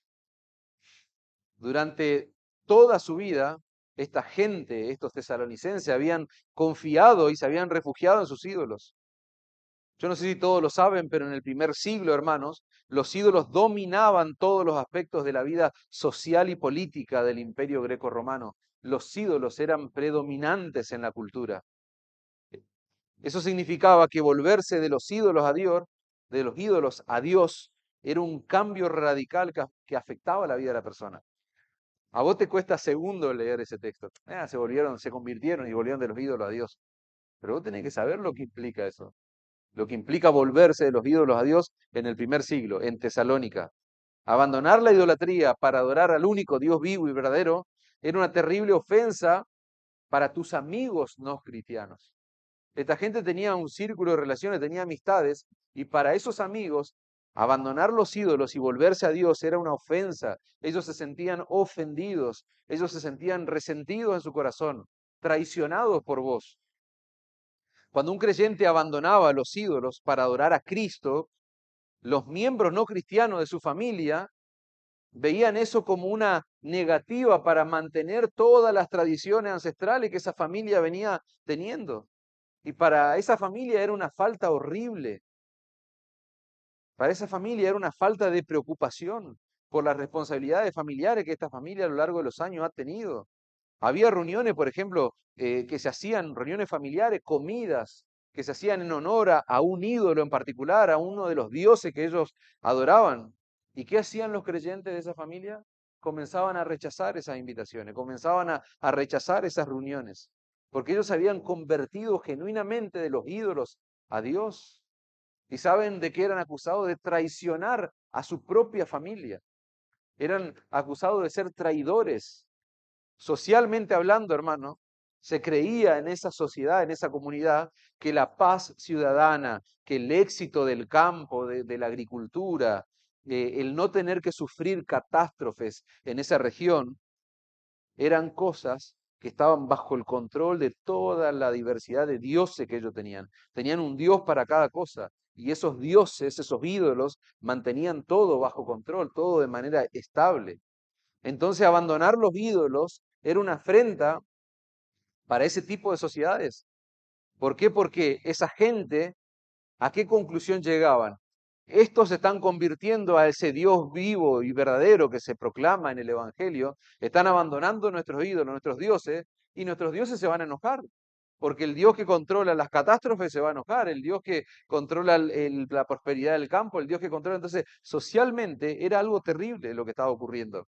Durante toda su vida, esta gente, estos tesalonicenses, habían confiado y se habían refugiado en sus ídolos. Yo no sé si todos lo saben, pero en el primer siglo, hermanos, los ídolos dominaban todos los aspectos de la vida social y política del imperio greco-romano. Los ídolos eran predominantes en la cultura. Eso significaba que volverse de los ídolos a Dios, de los ídolos a Dios, era un cambio radical que afectaba la vida de la persona. A vos te cuesta segundo leer ese texto. Se convirtieron y volvieron de los ídolos a Dios. Pero vos tenés que saber lo que implica eso. Lo que implica volverse de los ídolos a Dios en el primer siglo, en Tesalónica. Abandonar la idolatría para adorar al único Dios vivo y verdadero era una terrible ofensa para tus amigos no cristianos. Esta gente tenía un círculo de relaciones, tenía amistades, y para esos amigos, abandonar los ídolos y volverse a Dios era una ofensa. Ellos se sentían ofendidos, ellos se sentían resentidos en su corazón, traicionados por vos. Cuando un creyente abandonaba los ídolos para adorar a Cristo, los miembros no cristianos de su familia veían eso como una negativa para mantener todas las tradiciones ancestrales que esa familia venía teniendo. Y para esa familia era una falta horrible. Para esa familia era una falta de preocupación por las responsabilidades familiares que esta familia a lo largo de los años ha tenido. Había reuniones, por ejemplo, que se hacían, reuniones familiares, comidas, que se hacían en honor a un ídolo en particular, a uno de los dioses que ellos adoraban. ¿Y qué hacían los creyentes de esa familia? Comenzaban a rechazar esas invitaciones, comenzaban a rechazar esas reuniones, porque ellos se habían convertido genuinamente de los ídolos a Dios. ¿Y saben de qué eran acusados? De traicionar a su propia familia. Eran acusados de ser traidores. Socialmente hablando, hermano, se creía en esa sociedad, en esa comunidad, que la paz ciudadana, que el éxito del campo, de la agricultura, el no tener que sufrir catástrofes en esa región, eran cosas que estaban bajo el control de toda la diversidad de dioses que ellos tenían. Tenían un dios para cada cosa. Y esos dioses, esos ídolos, mantenían todo bajo control, todo de manera estable. Entonces, abandonar los ídolos era una afrenta para ese tipo de sociedades. ¿Por qué? Porque esa gente, ¿a qué conclusión llegaban? Estos se están convirtiendo a ese Dios vivo y verdadero que se proclama en el Evangelio, están abandonando nuestros ídolos, nuestros dioses, y nuestros dioses se van a enojar. Porque el Dios que controla las catástrofes se va a enojar, el Dios que controla la prosperidad del campo, el Dios que controla. Entonces, socialmente era algo terrible lo que estaba ocurriendo.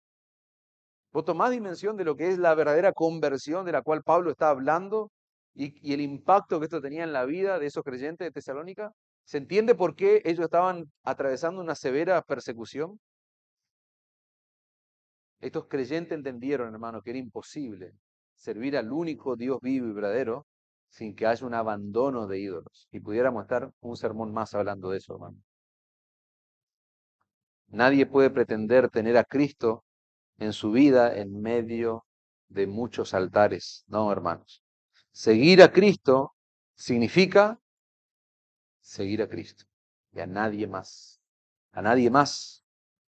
Vos tomás dimensión de lo que es la verdadera conversión de la cual Pablo está hablando y el impacto que esto tenía en la vida de esos creyentes de Tesalónica. ¿Se entiende por qué ellos estaban atravesando una severa persecución? Estos creyentes entendieron, hermano, que era imposible servir al único Dios vivo y verdadero sin que haya un abandono de ídolos. Y pudiéramos estar un sermón más hablando de eso, hermano. Nadie puede pretender tener a Cristo en su vida en medio de muchos altares. No, hermanos. Seguir a Cristo significa seguir a Cristo y a nadie más. A nadie más.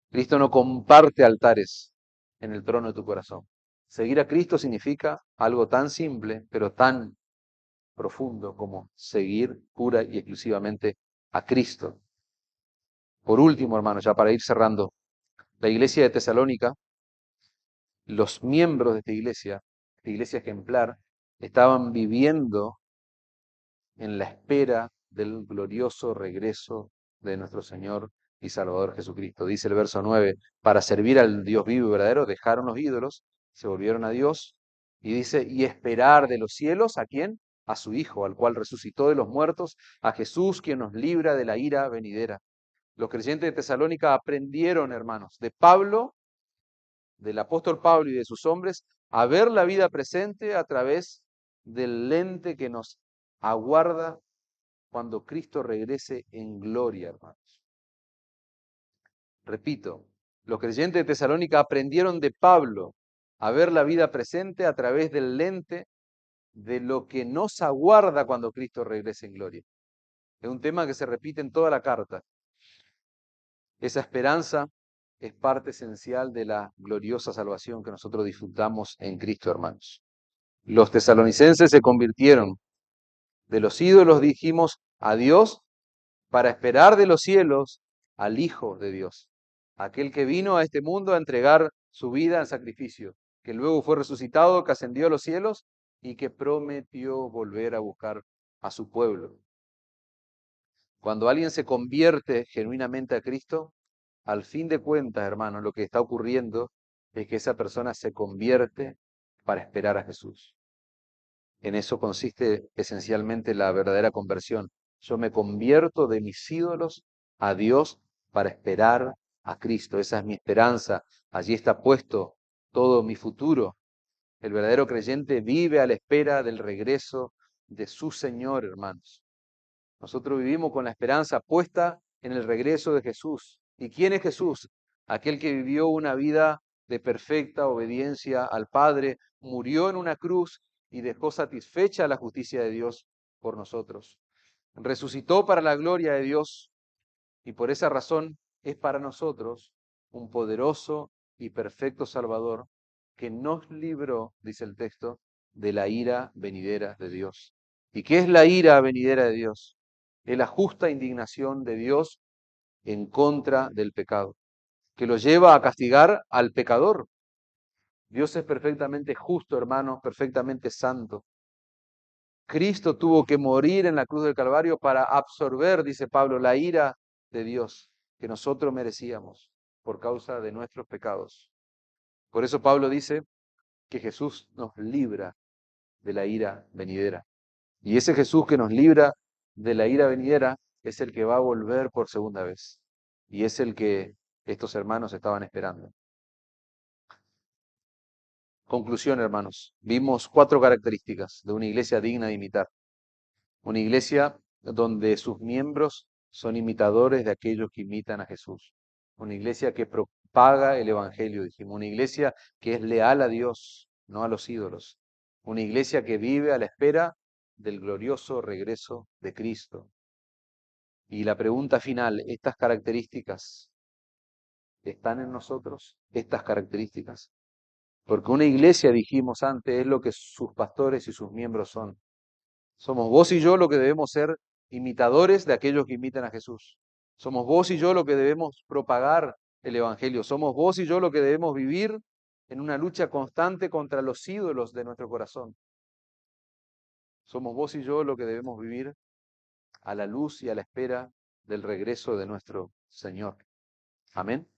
Cristo no comparte altares en el trono de tu corazón. Seguir a Cristo significa algo tan simple, pero tan profundo como seguir pura y exclusivamente a Cristo. Por último, hermanos, ya para ir cerrando, la iglesia de Tesalónica, los miembros de esta iglesia ejemplar, estaban viviendo en la espera del glorioso regreso de nuestro Señor y Salvador Jesucristo. Dice el verso 9, para servir al Dios vivo y verdadero, dejaron los ídolos, se volvieron a Dios, y dice, y esperar de los cielos, ¿a quién? A su Hijo, al cual resucitó de los muertos, a Jesús, quien nos libra de la ira venidera. Los creyentes de Tesalónica aprendieron, hermanos, de Pablo, del apóstol Pablo y de sus hombres, a ver la vida presente a través del lente que nos aguarda cuando Cristo regrese en gloria, hermanos. Repito, los creyentes de Tesalónica aprendieron de Pablo a ver la vida presente a través del lente de lo que nos aguarda cuando Cristo regrese en gloria. Es un tema que se repite en toda la carta. Esa esperanza es parte esencial de la gloriosa salvación que nosotros disfrutamos en Cristo, hermanos. Los tesalonicenses se convirtieron de los ídolos, dijimos, a Dios para esperar de los cielos al Hijo de Dios, aquel que vino a este mundo a entregar su vida en sacrificio, que luego fue resucitado, que ascendió a los cielos y que prometió volver a buscar a su pueblo. Cuando alguien se convierte genuinamente a Cristo, al fin de cuentas, hermanos, lo que está ocurriendo es que esa persona se convierte para esperar a Jesús. En eso consiste esencialmente la verdadera conversión. Yo me convierto de mis ídolos a Dios para esperar a Cristo. Esa es mi esperanza. Allí está puesto todo mi futuro. El verdadero creyente vive a la espera del regreso de su Señor, hermanos. Nosotros vivimos con la esperanza puesta en el regreso de Jesús. ¿Y quién es Jesús? Aquel que vivió una vida de perfecta obediencia al Padre, murió en una cruz y dejó satisfecha la justicia de Dios por nosotros. Resucitó para la gloria de Dios y por esa razón es para nosotros un poderoso y perfecto Salvador que nos libró, dice el texto, de la ira venidera de Dios. ¿Y qué es la ira venidera de Dios? Es la justa indignación de Dios en contra del pecado, que lo lleva a castigar al pecador. Dios es perfectamente justo, hermanos, perfectamente santo. Cristo tuvo que morir en la cruz del Calvario para absorber, dice Pablo, la ira de Dios que nosotros merecíamos por causa de nuestros pecados. Por eso Pablo dice que Jesús nos libra de la ira venidera. Y ese Jesús que nos libra de la ira venidera es el que va a volver por segunda vez. Y es el que estos hermanos estaban esperando. Conclusión, hermanos. Vimos 4 características de una iglesia digna de imitar. Una iglesia donde sus miembros son imitadores de aquellos que imitan a Jesús. Una iglesia que propaga el Evangelio, dijimos. Una iglesia que es leal a Dios, no a los ídolos. Una iglesia que vive a la espera del glorioso regreso de Cristo. Y la pregunta final, ¿estas características están en nosotros? Estas características. Porque una iglesia, dijimos antes, es lo que sus pastores y sus miembros son. Somos vos y yo lo que debemos ser imitadores de aquellos que imitan a Jesús. Somos vos y yo lo que debemos propagar el Evangelio. Somos vos y yo lo que debemos vivir en una lucha constante contra los ídolos de nuestro corazón. Somos vos y yo lo que debemos vivir a la luz y a la espera del regreso de nuestro Señor. Amén.